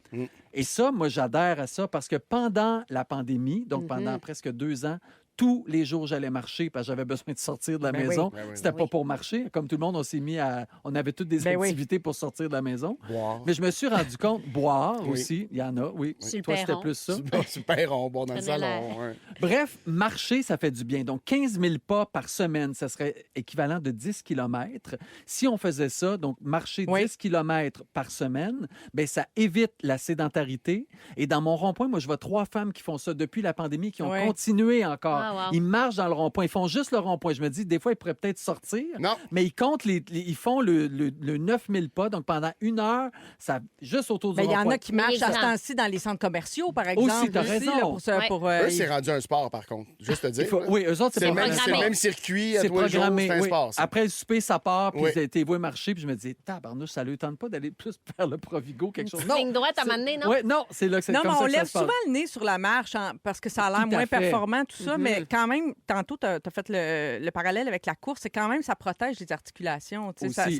Et ça, moi, j'adhère à ça parce que pendant la pandémie, donc pendant presque 2 ans, tous les jours, j'allais marcher parce que j'avais besoin de sortir de la Ben oui. maison. Ben oui. C'était pas pour marcher. Comme tout le monde, on s'est mis à... On avait toutes des Ben oui. activités pour sortir de la maison. Boire. Mais je me suis rendu compte, boire Oui. aussi, il y en a, oui. Sur le Toi, c'était perron. plus ça. Super, on boit dans le Prenez salon. ouais. Bref, marcher, ça fait du bien. Donc, 15 000 pas par semaine, ça serait équivalent de 10 km. Si on faisait ça, donc marcher Oui. 10 km par semaine, bien, ça évite la sédentarité. Et dans mon rond-point, moi, je vois 3 femmes qui font ça depuis la pandémie, qui ont Oui. continué encore. Ah, wow. Ils marchent dans le rond-point. Ils font juste le rond-point. Je me dis, des fois, ils pourraient peut-être sortir. Non. Mais ils comptent, ils font le 9000 pas. Donc, pendant 1 heure, ça, juste autour du Ben, il y en rond-point. a qui marchent à ce Exemple. temps-ci dans les centres commerciaux, par exemple. t'as raison. là, pour ça, Ouais. pour, Eux, c'est rendu un sport, par contre. Juste te dire. Il faut- là. oui, eux autres, C'est le, pas même- mal. c'est le même circuit à C'est tous les jours. programmé. C'est un oui. sport. ça. Après le souper, ça part, puis Oui. t'es voué marcher, puis je me dis, tabarnouche, ça ne lui tente pas d'aller plus vers le Provigo, quelque chose. Ligne droite à m'amener, non? Oui, non, c'est là que c'est Non, comme mais ça on que ça lève se passe. souvent le nez sur la marche parce que ça a l'air Tout à moins fait. performant, tout ça. Mais quand même, tantôt, tu as fait le parallèle avec la course. C'est quand même, ça protège les articulations. Tu sais, Aussi.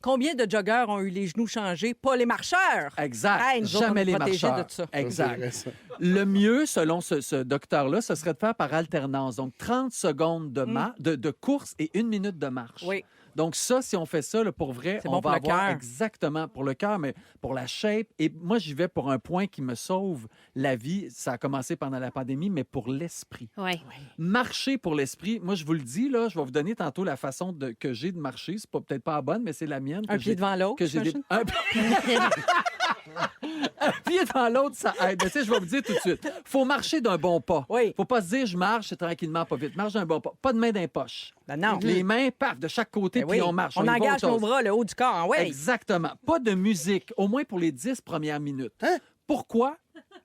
combien de joggeurs ont eu les genoux changés? Pas les marcheurs. Exact. Hey, nous autres, Jamais on est les protégés marcheurs. de ça. C'est Exact. vrai, ça. Le mieux, selon ce docteur-là, ce serait de faire par alternance. Donc, 30 secondes de course et 1 minute de marche. Oui. Donc, ça, si on fait ça, là, pour vrai, C'est on bon pour va le avoir cœur. exactement pour le cœur, mais pour la shape. Et moi, j'y vais pour un point qui me sauve la vie. Ça a commencé pendant la pandémie, mais pour l'esprit. Oui. Marcher pour l'esprit, moi, je vous le dis, là, je vais vous donner tantôt la façon que j'ai de marcher. C'est peut-être pas la bonne, mais c'est la mienne. Un pied devant l'autre, que j'ai j'imagine? un pied devant l'autre, ça aide. Mais tu sais, je vais vous dire tout de suite. Faut marcher d'un bon pas. Oui. Faut pas se dire, je marche, c'est tranquillement, pas vite. Marche d'un bon pas. Pas de main dans les poches. Ben non. Les mains, paf, de chaque côté, Ben puis oui. on marche. On y va, engage autre nos chose. bras, le haut du corps. Oui. Exactement. Pas de musique, au moins pour les 10 premières minutes. Pourquoi?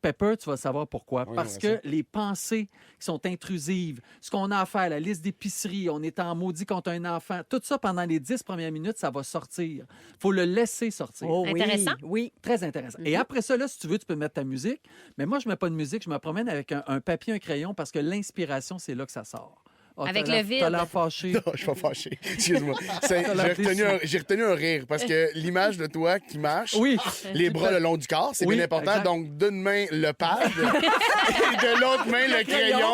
Pepper, tu vas savoir pourquoi. Oui, Parce on que va les pensées qui sont intrusives, ce qu'on a à faire, la liste d'épicerie, on est en maudit contre un enfant, tout ça pendant les 10 premières minutes, ça va sortir. faut le laisser sortir. Oh, oui. Intéressant. Oui. Très intéressant. Et après ça, là, si tu veux, tu peux mettre ta musique. Mais moi, je ne mets pas de musique. Je me promène avec un papier, un crayon, parce que l'inspiration, c'est là que ça sort. Ah, Avec t'as l'air- le vide. T'as l'air fâché. Non, je suis pas fâché. Excuse-moi. l'air J'ai retenu un rire parce que l'image de toi qui marche, Oui. les bras le long du corps, c'est Oui, bien important. exact. Donc, d'une main, le pad et de l'autre main, le crayon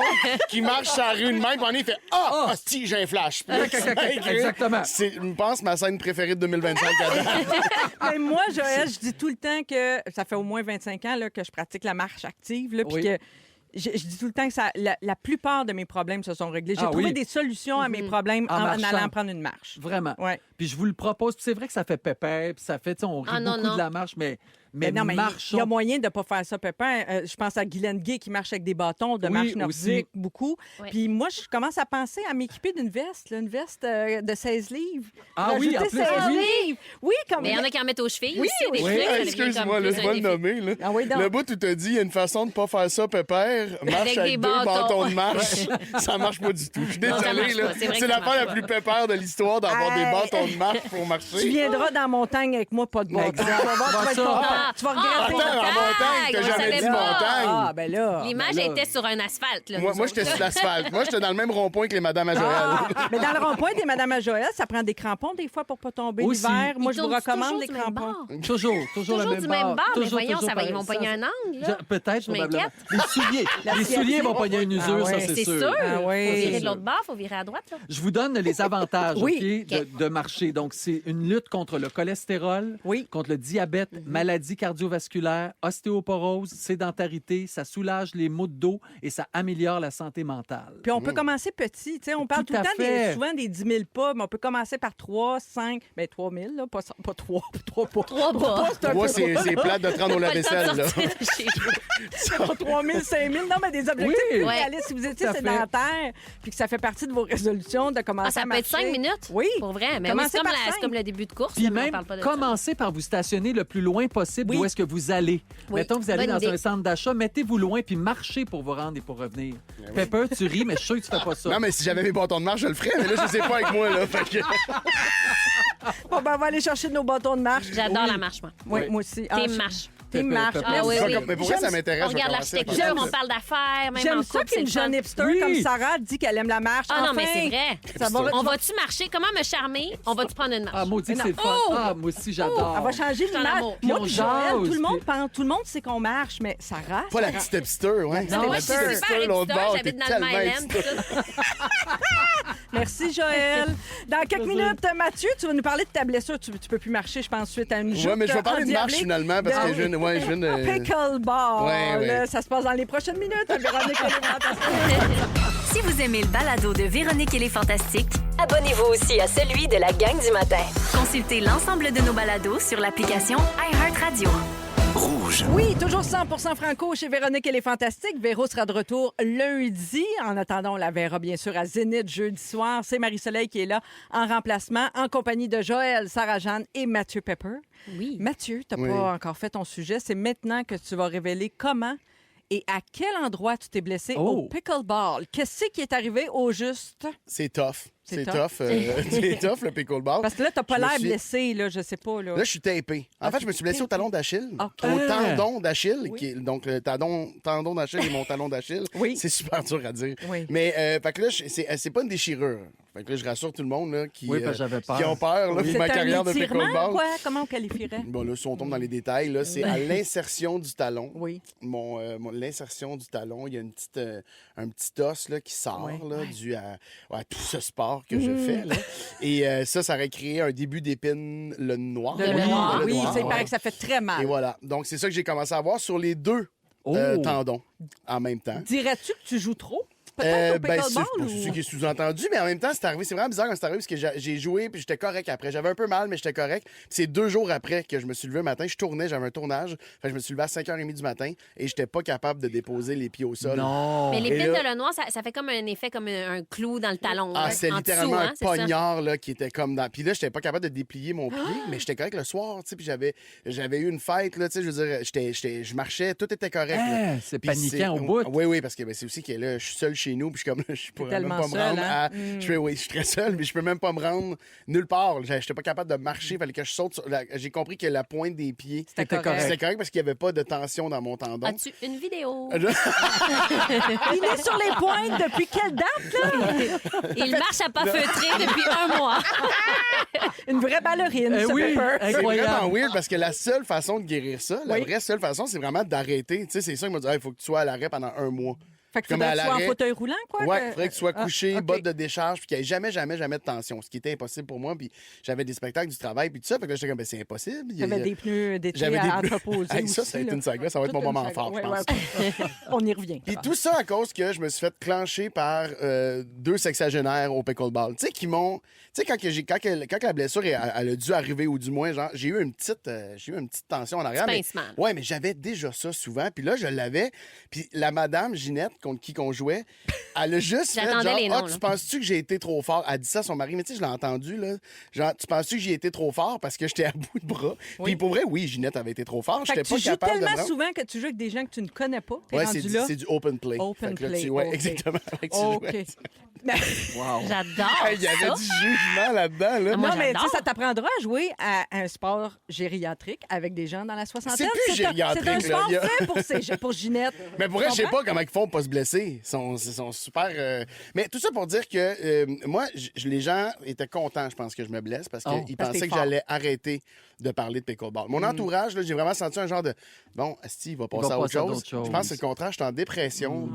qui marche sur la rue de même. Puis on est fait Ah, hostie, j'ai un flash. Puis là, tu m'as Exactement. C'est, je pense, ma scène préférée de 2025 à date. Mais moi, Joël, je dis tout le temps que ça fait au moins 25 ans là, que je pratique la marche active. Là, puis Oui. que je dis tout le temps que la plupart de mes problèmes se sont réglés. J'ai Ah trouvé oui. des solutions à mes problèmes En en marchant. allant prendre une marche. Vraiment. Ouais. Puis je vous le propose. Puis c'est vrai que ça fait pépère, puis ça fait, tu sais, on rit Ah, non, beaucoup non. de la marche, mais Non, mais il marchons. y a moyen de ne pas faire ça, Pépin. Je pense à Guylaine Gay qui marche avec des bâtons de Oui, marche aussi. nordique, beaucoup. Oui. Puis moi, je commence à penser à m'équiper d'une veste, là, une veste de 16 livres. Ah oui, en Rajouter plus, 16 oui. livres. Oui, comme... Mais il y en a qui en mettent aux chevilles Oui, aussi, oui. des Oui. trucs. ça Hey, devient comme excuse-moi, là, plus je un vais le défi. nommer. Là. Ah oui, donc. Le bout où tu as dit, il y a une façon de pas faire ça, pépère. Marche Avec avec des deux bâtons. bâtons de marche. Ça marche pas du tout. Je suis Non, ça désolé. marche là. pas. C'est vrai que C'est ça l'affaire la marche plus pas. pépère de l'histoire d'avoir des Hey. bâtons de marche pour Tu marcher. viendras dans montagne avec moi, pas de bâton. Exact. Tu vas voir, tu vas être Ça, content. Tu vas regretter. Attends, en montagne, t'as on jamais savait dit pas. montagne. Ah, ben là. L'image ben là. était sur un asphalte. Là, Moi, nous j'étais autres, sur là. l'asphalte. Moi, j'étais dans le même rond-point que les madames à Joël. Ah, mais dans le rond-point des Madame à Joël, ça prend des crampons des fois pour pas tomber Aussi. l'hiver. Moi, Ils je vous tournent recommande toujours les du même crampons. bord. Toujours le Toujours même du bord. même bord, mais Toujours, voyons, toujours ça va, ils pareil. vont pogner un angle. là. Peut-être, Je probablement. m'inquiète. Les souliers vont pogner une usure, Ah ça, ouais. c'est C'est sûr. sûr. Ah oui. Faut virer C'est de l'autre bord, faut virer à droite. Là. Je vous donne les avantages Oui. OK, de marcher. Donc, c'est une lutte contre le cholestérol, Oui. contre le diabète, maladies cardiovasculaires, ostéoporose, sédentarité. Ça soulage les maux de dos et ça améliore la santé mentale. Puis on peut commencer petit. Tu sais, on parle Tout tout le à temps fait. souvent des 10 000 pas, mais on peut commencer par 3, 5, bien 3 000, là, pas 3 pas. 3 pas. C'est un Moi, peu c'est plate de te rendre au Pas le temps lave-vaisselle, de là. sortir de chez vous. 3 000, 5 000. Non, mais des objectifs Oui. plus Ouais. réalistes. Si vous étiez Tout à fait. sédentaire puis que ça fait partie de vos résolutions de commencer Ah, ça à peut marcher. être 5 minutes? Oui. Pour vrai. Mais oui, Commencez c'est comme, par c'est cinq. comme le début de course. Puis là, mais on même, parle pas de ça. commencez par vous stationner le plus loin possible Oui. d'où est-ce que vous allez. Oui. Mettons que vous allez Bonne dans idée. un centre d'achat, mettez-vous loin puis marchez pour vous rendre et pour revenir. Pepper, tu ris, mais je suis sûr que tu fais pas ça. Non, mais si j'avais mes bâtons de marche, je le ferais. Mais là, je sais pas avec moi, là. Fait que... Bon, ben, on va aller chercher nos bâtons de marche. J'adore Oui. la marche, moi. Oui, Oui. moi aussi. Team je- marche. Team marche. Pepper. Ah oui, Je vais oui. comme- Mais pour vrai, ça On m'intéresse. je vais regarde commencer à l'architecture, faire on ça. parle d'affaires, même en J'aime ça couple, c'est qu'une le fun. jeune hipster Oui. comme Sarah dit qu'elle aime la marche. Ah non, mais Enfin, c'est vrai. Ça va, On va-tu marcher? Comment me charmer? On va-tu prendre une marche? Ah, maudit que Mais c'est le non. fun. Oh! Ah, moi aussi, j'adore. Elle va changer Je suis en l'image. amour. Moi, Puis on puis Joël, jase, tout le monde puis- pense, tout le monde sait qu'on marche, mais Sarah. Pas la petite hipster, ouais. Non, moi, je suis La super petite hipster, l'autre hipster, bord, j'habite t'es dans le tellement Myland. hipster. Merci, Joël. Dans quelques minutes, Mathieu, tu vas nous parler de ta blessure. Tu peux plus marcher, je pense, suite à une joute Ouais, mais je vais parler de marche endiablée finalement parce que de- je viens de. Pickleball. Ouais, ouais. Ça se passe dans les prochaines minutes. À Véronique, elle est fantastique. Si vous aimez le balado de Véronique et les Fantastiques, Abonnez-vous aussi à celui de la gang du matin. consultez l'ensemble de nos balados sur l'application iHeartRadio. Oui, toujours 100% franco chez Véronique et les Fantastiques. Véro sera de retour lundi. En attendant, on la verra bien sûr à Zénith jeudi soir. C'est Marie-Soleil qui est là en remplacement, en compagnie de Joël, Sarah-Jeanne et Mathieu Pepper. Oui. Mathieu, tu n'as Oui. pas encore fait ton sujet. C'est maintenant que tu vas révéler comment et à quel endroit tu t'es blessé au Oh. pickleball. Qu'est-ce qui est arrivé au juste? C'est tough. C'est C'est tough. tough. C'est tough, le pickleball. Parce que là, tu n'as pas Je me l'air suis- blessé, là, je sais pas. Là. Là, je suis tapé. En fait, je me suis blessé au talon d'Achille. OK. Au tendon d'Achille. Oui. Qui est, donc, le tendon d'Achille et mon talon d'Achille. Oui. C'est super dur à dire. Oui. Mais, fait que là, c'est pas une déchirure. Fait que là, je rassure tout le monde là, qui, Oui, parce que j'avais peur. qui ont peur là, Oui. pour ma C'est carrière un de étirement, pickleball. quoi? Comment on qualifierait? Bon, là, si on tombe dans les détails, là, c'est à l'insertion du talon. Oui. L'insertion du talon, il y a un petit os là, qui sort Ouais. là, dû à tout ce sport que je fais. Là. Et ça aurait créé un début d'épine le noir. De Le le noir, noir, oui, noir, ça, il ouais. paraît que ça fait très mal. Et voilà. Donc, c'est ça que j'ai commencé à voir sur les deux Oh. tendons en même temps. Dirais-tu que tu joues trop? Peut-être au Ben, pickleball? c'est ce ou... qui est sous-entendu, mais en même temps, c'est arrivé. C'est vraiment bizarre quand c'est arrivé parce que j'ai joué puis j'étais correct après. J'avais un peu mal, mais j'étais correct. Puis c'est 2 jours après que je me suis levé un matin. Je tournais, j'avais un tournage. Fait que je me suis levé à 5h30 du matin et j'étais pas capable de déposer les pieds au sol. Non. Mais Et l'épine là- de le noir, ça fait comme un effet, comme un clou dans le talon. Ah, là, c'est en littéralement dessous, un hein, c'est ça? poignard là, qui était comme dans. Puis là, j'étais pas capable de déplier mon pied, mais j'étais correct le soir, tu sais. Puis j'avais eu une fête, là, tu sais. Je veux dire, je marchais, tout était correct. là. Ah, c'est Puis paniquant au bout. Oui, oui, parce que ben, c'est aussi que là, je suis seul chez nous, puis je suis comme là, je pourrais même tellement pas me seul, rendre hein? à. Je suis très seul, mais je peux même pas me rendre nulle part. J'étais pas capable de marcher, il fallait que je saute. J'ai compris que la pointe des pieds, C'était correct. c'était correct parce qu'il y avait pas de tension dans mon tendon. As-tu une vidéo? Il est sur les pointes depuis quelle date, là? Il marche à pas feutrer depuis 1 mois. Une vraie ballerine, Eh ce oui, Pepper. C'est vraiment incroyable. weird parce que la seule façon de guérir ça, la Oui. vraie seule façon, c'est vraiment d'arrêter. Tu sais, c'est ça, il m'a dit, il faut que tu sois à l'arrêt pendant 1 mois. Fait que Comme faudrait à que tu sois en l'arrêt. fauteuil roulant, quoi? Ouais, il faudrait que tu sois couché, OK. botte de décharge, puis qu'il n'y ait jamais de tension, ce qui était impossible pour moi. Puis j'avais des spectacles, du travail, puis tout ça. Fait que là, j'étais comme, ben, c'est impossible. T'avais des pneus d'été J'avais des à pneus. entreposer Hey, ça, aussi, ça a été là. une saga, ça va être Toute mon une moment saga. fort, je Ouais, pense. ouais, OK. On y revient. Puis tout ça à cause que je me suis fait clencher par 2 sexagénaires au pickleball. Tu sais, qui m'ont. Tu sais, quand la blessure elle a dû arriver, ou du moins, genre, j'ai eu une petite tension en arrière. Petit Mais, pincement. ouais, mais j'avais déjà ça souvent. Puis là, je l'avais. Puis la madame Ginette, contre qui qu'on jouait, elle a juste fait J'attendais genre, les noms, là. tu penses-tu que j'ai été trop fort? Elle dit ça à son mari, mais tu sais, je l'ai entendu, là. Genre, tu penses-tu que j'ai été trop fort parce que j'étais à bout de bras? Puis pour vrai, oui, Ginette avait été trop fort. Fait J'étais que pas tu joues capable de me tellement rendre. souvent que tu joues avec des gens que tu ne connais pas. T'es Ouais, rendu c'est là. du open play. Open Fait que là, play, ouais, OK. exactement. Fait que tu OK. jouais. Wow. J'adore Hey, il y avait ça. du jugement là-dedans. Là. Ah, moi, non, mais tu sais, j'adore. ça t'apprendra à jouer à un sport gériatrique avec des gens dans la soixantaine. C'est plus C'est un gériatrique, sport là. fait pour Ginette. Mais pour vrai, je sais comprends? pas comment ils font pour pas se blesser. Ils sont super. Mais tout ça pour dire que moi, les gens étaient contents, je pense, que je me blesse parce qu'ils parce que pensaient t'es que fort. j'allais arrêter de parler de pickleball. Mon entourage, là, j'ai vraiment senti un genre de bon, asti, il va passer à autre chose. Je pense que c'est le contraire. Je suis en dépression.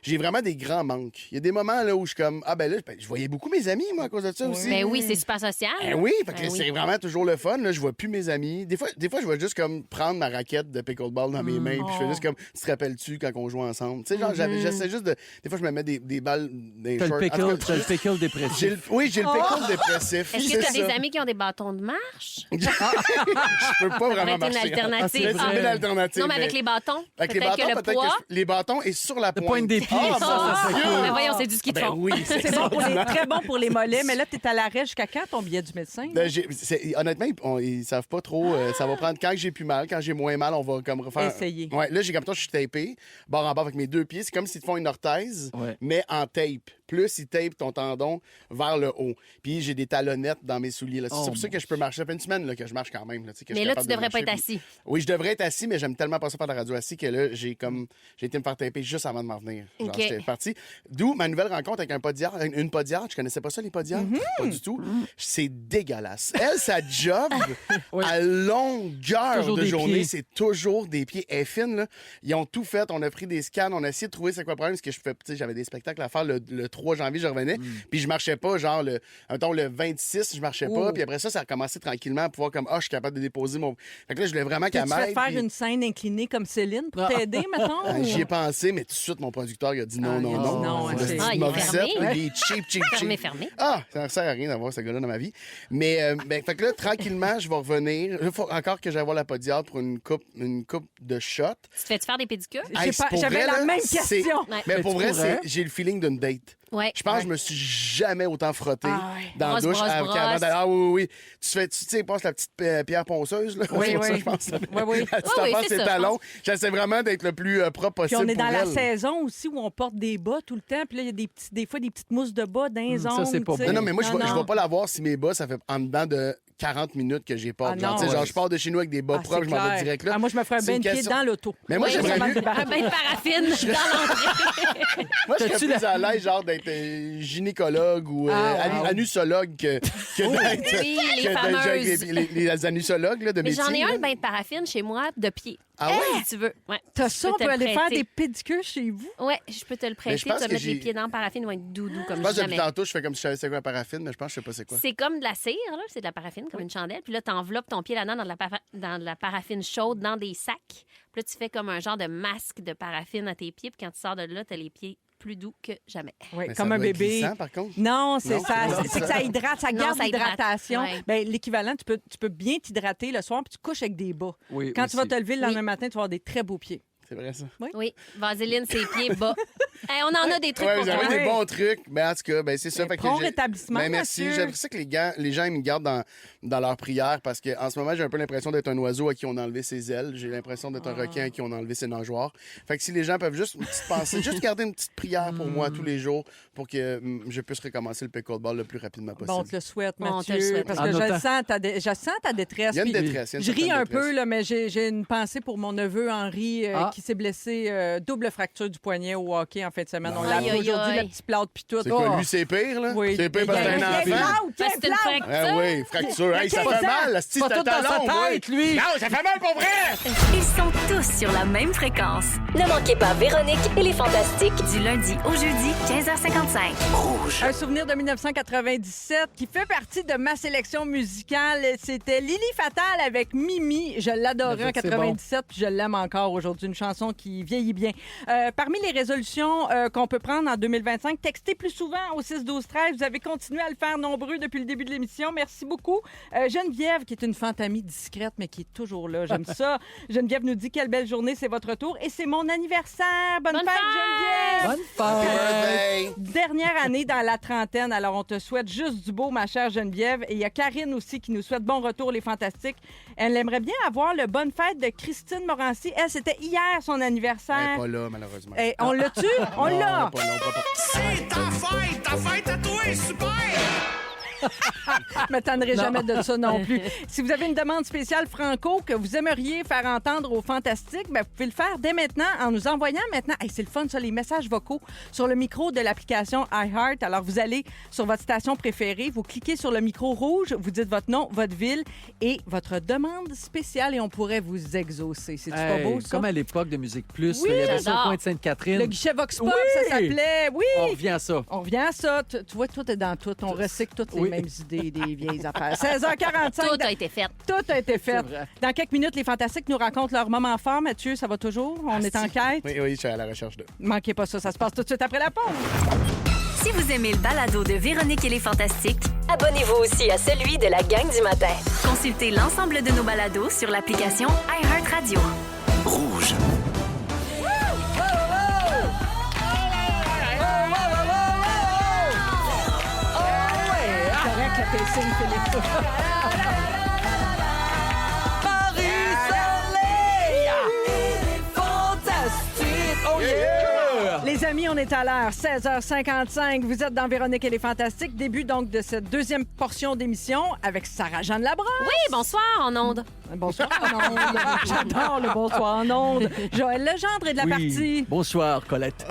J'ai vraiment des grands manques. Il y a des moments là où je suis comme ah ben là, je voyais beaucoup mes amis moi à cause de ça aussi. Ben oui, c'est super social. Oui, parce que Ben oui. c'est vraiment toujours le fun. Là. Je vois plus mes amis. Des fois, je vais juste comme prendre ma raquette de pickleball dans mes mains. Puis je fais juste comme, tu te rappelles-tu quand on jouait ensemble? Tu sais, genre, j'essaie juste de. Des fois, je me mets des balles dans les T'as shorts. le En tout pickle, cas, t'as le pickle dépressif. Oui, j'ai le pickle dépressif. Est-ce que c'est tu as des ça. amis qui ont des bâtons de marche? Je peux pas Ça vraiment pourrait être marcher. une alternative. Ah, C'est une alternative. Non, mais avec les bâtons. Avec les peut-être bâtons, que le peut-être poids. que les bâtons est sur la pointe. pointe des pieds, Ah, ça mon serait Dieu! cool. Mais voyons, c'est du ski de Ben fond. oui, C'est bon très bon pour les mollets, mais là, tu es à l'arrêt jusqu'à quand ton billet du médecin? Ben, honnêtement, ils savent pas trop. Ça va prendre quand j'ai plus mal, quand j'ai moins mal, on va comme refaire. Essayer. Ouais, là, j'ai comme toi, je suis tapé, bord en bord avec mes deux pieds. C'est comme s'ils te font une orthèse, Ouais. mais en tape. Plus ils tapent ton tendon vers le haut. Puis j'ai des talonnettes dans mes souliers. Là. C'est Oh, pour ça que je peux marcher. Ça fait une semaine là, que je marche quand même. Là, tu sais, que je Mais suis là, capable tu de devrais pas être marcher, puis- assis. Oui, je devrais être assis, mais j'aime tellement pas ça faire de la radio assis que là, j'ai été me faire taper juste avant de m'en venir. Genre, OK. j'étais parti. D'où ma nouvelle rencontre avec une podiatre. Je connaissais pas ça, les podiatres. Pas du tout. C'est dégueulasse. Elle, sa job, à longueur Toujours de des journée, pieds. c'est toujours des pieds. Elle est fine, là. Ils ont tout fait. On a pris des scans. On a essayé de trouver c'est quoi le problème. Parce que j'avais des spectacles à faire le 3 janvier, je revenais. Puis je marchais pas, genre, le 26, je marchais pas. Puis après ça a commencé tranquillement à pouvoir, comme, je suis capable de déposer mon. Fait que là, je voulais vraiment Tu qu'elle vas m'aide. faire puis- une scène inclinée comme Céline pour t'aider, mettons? J'y ai pensé, mais tout de suite, mon producteur, il a dit non, Ah, non, il a dit non. non, C'est ok. de cette Ah, il est Morissette, fermé. il est cheap. Fermé. Ah, ça ne sert à rien d'avoir ce gars-là dans ma vie. Mais, fait que là, tranquillement, je vais revenir. Il faut encore que j'aille voir la podiatre pour une coupe de shots. Tu te fais-tu faire des pédicures? J'avais la même c'est- question. Ouais. Mais pour vrai, pourrais. j'ai le feeling d'une date. Ouais. Je pense que je me suis jamais autant frotté Ah ouais. dans la Brosse, douche brosse, qu'avant brosse. d'aller. Ah oui. Tu sais, passe la petite pierre ponceuse, là. Oui, C'est ça, oui. je pense. Oui, oui. La petite Oui, affaire, c'est ses ça, je talons. J'essaie vraiment d'être le plus propre Puis possible. on est dans pour la elle. saison aussi où on porte des bas tout le temps. Puis là, il y a des fois des petites mousses de bas dans les ça, ongles. c'est pas tu sais. bon. Non, mais moi, je Non, ne non. vais pas l'avoir si mes bas, ça fait en dedans de 40 minutes que j'ai pas. Ah, genre, non. tu sais, genre, Ouais. je pars de chez nous avec des bas Ah, propres, c'est je m'en vais clair. direct là. Ah, moi, je me ferais un C'est bain une de pied question- dans l'auto. Mais moi, Oui, j'aimerais un mieux. bain de paraffine dans l'entrée. Moi, je serais T'as-tu plus à l'aise, genre, d'être gynécologue ou anusologue que d'être. Oui, les que d'être fameuses. avec les anusologues là, de Mais métier. j'en ai un là. de bain de paraffine chez moi de pied. Ah ouais? Si tu veux. Ouais. T'as Je ça, on peux te peut le aller faire prêter. des pédicures chez vous? Ouais, je peux te le Mais prêter. je Tu pense vas que mettre les j'ai- pieds dans le paraffine, ils vont être doudous Je comme pense que depuis jamais. tantôt, je fais comme si je savais c'est quoi la paraffine, mais je pense que je sais pas c'est quoi. C'est comme de la cire, là. C'est de la paraffine, comme une chandelle. Puis là, tu enveloppes ton pied là-dedans dans de la paraffine chaude, dans des sacs. Puis là, tu fais comme un genre de masque de paraffine à tes pieds. Puis quand tu sors de là, tu as les pieds plus doux que jamais. Oui, Mais comme ça un doit être bébé. glissant, par contre. Non, c'est Non, ça. non. C'est que ça hydrate, ça Non, garde ça hydrate, l'hydratation. ouais. Ben, l'équivalent, tu peux bien t'hydrater le soir, puis tu couches avec des bas. Oui, Quand tu vas aussi. te lever le lendemain Oui. matin, tu vas avoir des très beaux pieds. C'est vrai, ça. Oui, vaseline, ses pieds bas. Hey, on en a des trucs Ouais, pour vous avez toi. des bons trucs. Mais en tout cas, ben, c'est ça. Ben, Fait que prompt j'ai- rétablissement, Ben, merci. Mathieu. J'aime ça que les gens ils me gardent dans leur prière parce qu'en ce moment, j'ai un peu l'impression d'être un oiseau à qui on a enlevé ses ailes. J'ai l'impression d'être un requin à qui on a enlevé ses nageoires. Fait que si les gens peuvent juste une petite pensée, juste garder une petite prière pour moi tous les jours pour que je puisse recommencer le pickleball le plus rapidement possible. Bon, on te le souhaite, On te Mathieu. le souhaite. Parce En que je notant. sens ta détresse. Il y a une puis détresse. il y a une Je ris certaine un détresse. peu, là, mais j'ai une pensée pour mon neveu Henri qui s'est blessé, double fracture du poignet au hockey en fin de semaine. On l'a Aïe, aïe, aujourd'hui, aïe. la petite plâtre puis tout. C'est quoi, Oh. lui, c'est pire, là? Oui. C'est pire parce que c'est un enfant. Parce que c'est une fracture. Ah oui, fracture. Hey, ça 15 fait ans. mal, c'est Pas tout dans sa tête, lui. Non, ça fait mal pour vrai! Ils sont tous sur la même fréquence. Ne manquez pas Véronique et les Fantastiques. Du lundi au jeudi, 15h55. Un souvenir de 1997 qui fait partie de ma sélection musicale. C'était Lily Fatal avec Mimi. Je l'adorais en C'est 97 puis je l'aime encore aujourd'hui. Une chanson qui vieillit bien. Parmi les résolutions qu'on peut prendre en 2025, textez plus souvent au 6-12-13. Vous avez continué à le faire nombreux depuis le début de l'émission. Merci beaucoup. Geneviève, qui est une fantamie discrète, mais qui est toujours là. J'aime ça. Geneviève nous dit quelle belle journée, c'est votre tour. Et c'est mon anniversaire. Bonne Bonne fête, fête! Geneviève! Bonne fête! Birthday! Dernière année dans la trentaine, alors on te souhaite juste du beau, ma chère Geneviève. Et il y a Karine aussi qui nous souhaite bon retour, les fantastiques. Elle aimerait bien avoir le bonne fête de Christine Morancy. Elle, c'était hier hier, son Elle n'est anniversaire. pas là, malheureusement. Et on l'a-tu? On Non, l'a! pas là, pas. C'est ta fête à toi, super! Je ne m'attendrai jamais de ça non plus. Si vous avez une demande spéciale franco que vous aimeriez faire entendre au Fantastique, ben, vous pouvez le faire dès maintenant en nous envoyant maintenant. Hey, c'est le fun, ça, les messages vocaux sur le micro de l'application iHeart. Alors, vous allez sur votre station préférée, vous cliquez sur le micro rouge, vous dites votre nom, votre ville et votre demande spéciale et on pourrait vous exaucer. C'est-tu pas beau, ça? Comme à l'époque de Musique Plus, Oui, il y avait ça au j'adore. coin de Sainte-Catherine. Le guichet Vox Pop, Oui! ça s'appelait. Oui! On revient à ça. On revient à ça. Tu vois, tout est dans tout. On recycle toutes les Oui. mêmes idées des vieilles affaires. 16h45. Tout a été fait. Tout a été fait. C'est vrai. Dans quelques minutes, les Fantastiques nous racontent leur moment fort. Mathieu, ça va toujours? On est en quête? Oui, oui, je suis à la recherche de. Manquez pas ça. Ça se passe tout de suite après la pause. Si vous aimez le balado de Véronique et les Fantastiques, Abonnez-vous aussi à celui de la gang du matin. consultez l'ensemble de nos balados sur l'application iHeartRadio. Rouge. C'est correct, le pacing, Philippe. Oh yeah! Les amis, on est à l'heure. 16h55. Vous êtes dans Véronique et les Fantastiques. Début donc de cette deuxième portion d'émission avec Sarah-Jeanne Labrosse. Oui, bonsoir, en onde. Bonsoir en onde. J'adore le bonsoir en onde. Joël Legendre est de la Oui. partie. Bonsoir, Colette.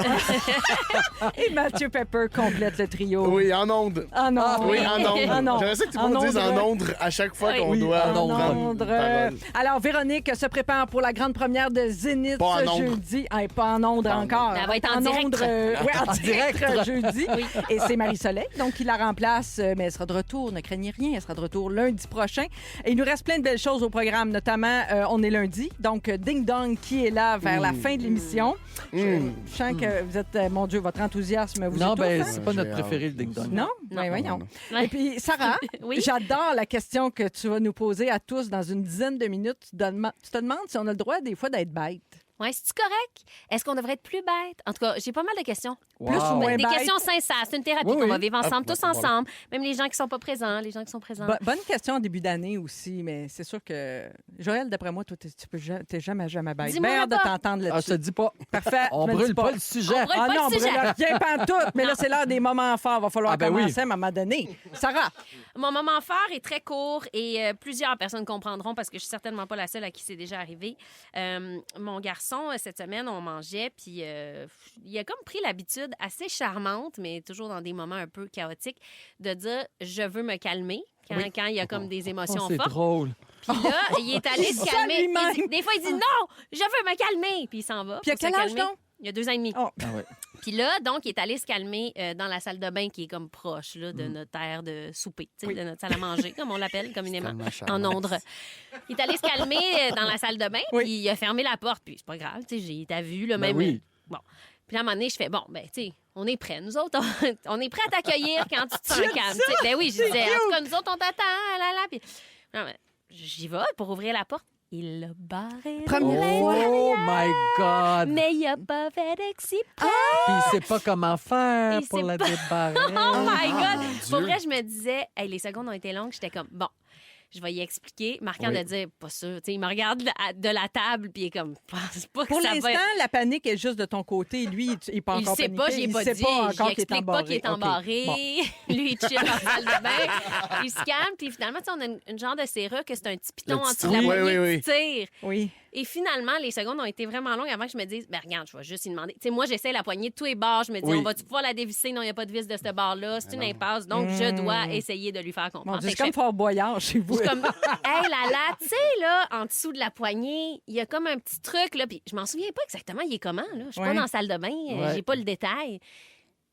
Et Mathieu Pepper complète le trio. Oui, en onde. Ah non. Oui, en onde. En onde. J'aimerais ça que tout En le monde dise en onde. onde à chaque fois qu'on Oui, doit en onde. prendre Londres. parole. Alors, Véronique se prépare pour la grande première de Zénith Pas en ce ondes. jeudi. Ah, pas en ondes encore. Elle va être en direct. ondes, oui, en direct direct. jeudi. Et c'est Marie-Soleil, donc, qui la remplace. Mais elle sera de retour, ne craignez rien. Elle sera de retour lundi prochain. Et il nous reste plein de belles choses au programme, notamment, on est lundi. Donc, Ding Dong qui est là vers la fin de l'émission. Je sens que vous êtes, mon Dieu, votre enthousiasme vous Non, étouffe, ben, hein? c'est pas J'ai notre hâte. préféré, le ding-dong. Non? Ben, voyons. Ouais. Et puis, Sarah, Oui. j'adore la question que tu vas nous poser à tous dans une dizaine de minutes. Tu te demandes si on a le droit, des fois, d'être bête. Ouais, c'est-tu correct? Est-ce qu'on devrait être plus bête? En tout cas, j'ai pas mal de questions. Plus ou moins Des bête. questions sincères. C'est une thérapie Oui, qu'on oui. va vivre ensemble, tous voilà. ensemble. Même les gens qui sont pas présents, les gens qui sont présents. Bonne question en début d'année aussi, mais c'est sûr que... Joël, d'après moi, toi, t'es jamais bête. Dis-moi Bien hâte de pas. t'entendre Ah, je là-dessus. te dis pas. Parfait. On tu me le brûle dis pas le sujet. On brûle Ah pas non, le sujet. brûle rien pantoute, mais là, c'est l'heure des moments forts. Va falloir Ah, ben oui. commencer à un moment donné. Sarah, Mon moment fort est très court et plusieurs personnes comprendront parce que je suis certainement pas la seule à qui c'est déjà arrivé. Mon garçon, cette semaine, on mangeait, puis il a comme pris l'habitude assez charmante, mais toujours dans des moments un peu chaotiques, de dire « je veux me calmer ». Quand il y a comme des émotions Oh, c'est fortes. drôle. Puis là, il est allé se Ça calmer. lui-même. Des fois, il dit « non, je veux me calmer ». Puis il s'en va. puis à pour se quel âge calmer. donc? Il y a 2 ans et demi. Oh. Ah ouais. Puis là, donc, il est allé se calmer dans la salle de bain qui est comme proche là, de notre aire de souper, tu sais, de notre salle à manger, comme on l'appelle communément, tellement en charmant. Londres. Il est allé se calmer dans la salle de bain, Oui. puis il a fermé la porte, puis c'est pas grave, tu sais, t'as vu, là, Ben même... oui. Bon. Puis là, à un moment donné, je fais, bon, ben, tu sais, on est prêts, nous autres, on est prêts à t'accueillir quand tu te sens calme. tu sais. Ben oui, je disais, en tout cas, nous autres, on t'attend, là, là, puis... Non, mais j'y vais pour ouvrir la porte. Il l'a barré. Première fois. Oh my God! Mais il a pas fait exprès. Puis il sait pas comment faire Il pour sait la pas. débarrer. Oh my God! Dieu. Pour vrai, je me disais, hey, les secondes ont été longues. J'étais comme, bon, je vais y expliquer. Marquant Oui. de dire, pas sûr. Tu sais, il me regarde de la table, puis il est comme, pense pas que Pour ça va l'instant, être... la panique est juste de ton côté. Lui, il n'est pas Il encore sait pas, paniqué. j'ai Il pas sait dit. pas encore qu'il est J'explique pas qu'il est embarré. embarré. OK. Bon. Lui, il chill dans la salle de bain. Il se calme, puis finalement, tu sais, on a une genre de serrure que c'est un petit piton Le en petit- dessous de la oui, poignée oui, qui tire. Oui. Et finalement, les secondes ont été vraiment longues avant que je me dise, ben regarde, je vais juste lui demander. Tu sais, moi, j'essaie la poignée de tous les bords. Je me dis, Oui. on va-tu pouvoir la dévisser? Non, il n'y a pas de vis de ce bord-là. C'est une impasse. Donc, je dois essayer de lui faire Mon comprendre. Dieu, Fait c'est que comme Fort Boyard chez vous. je suis comme, hey, là, tu sais, là, en dessous de la poignée, il y a comme un petit truc, là. Puis je m'en souviens pas exactement, il est comment, là. Je suis Ouais. pas dans la salle de bain, Ouais. j'ai pas le détail.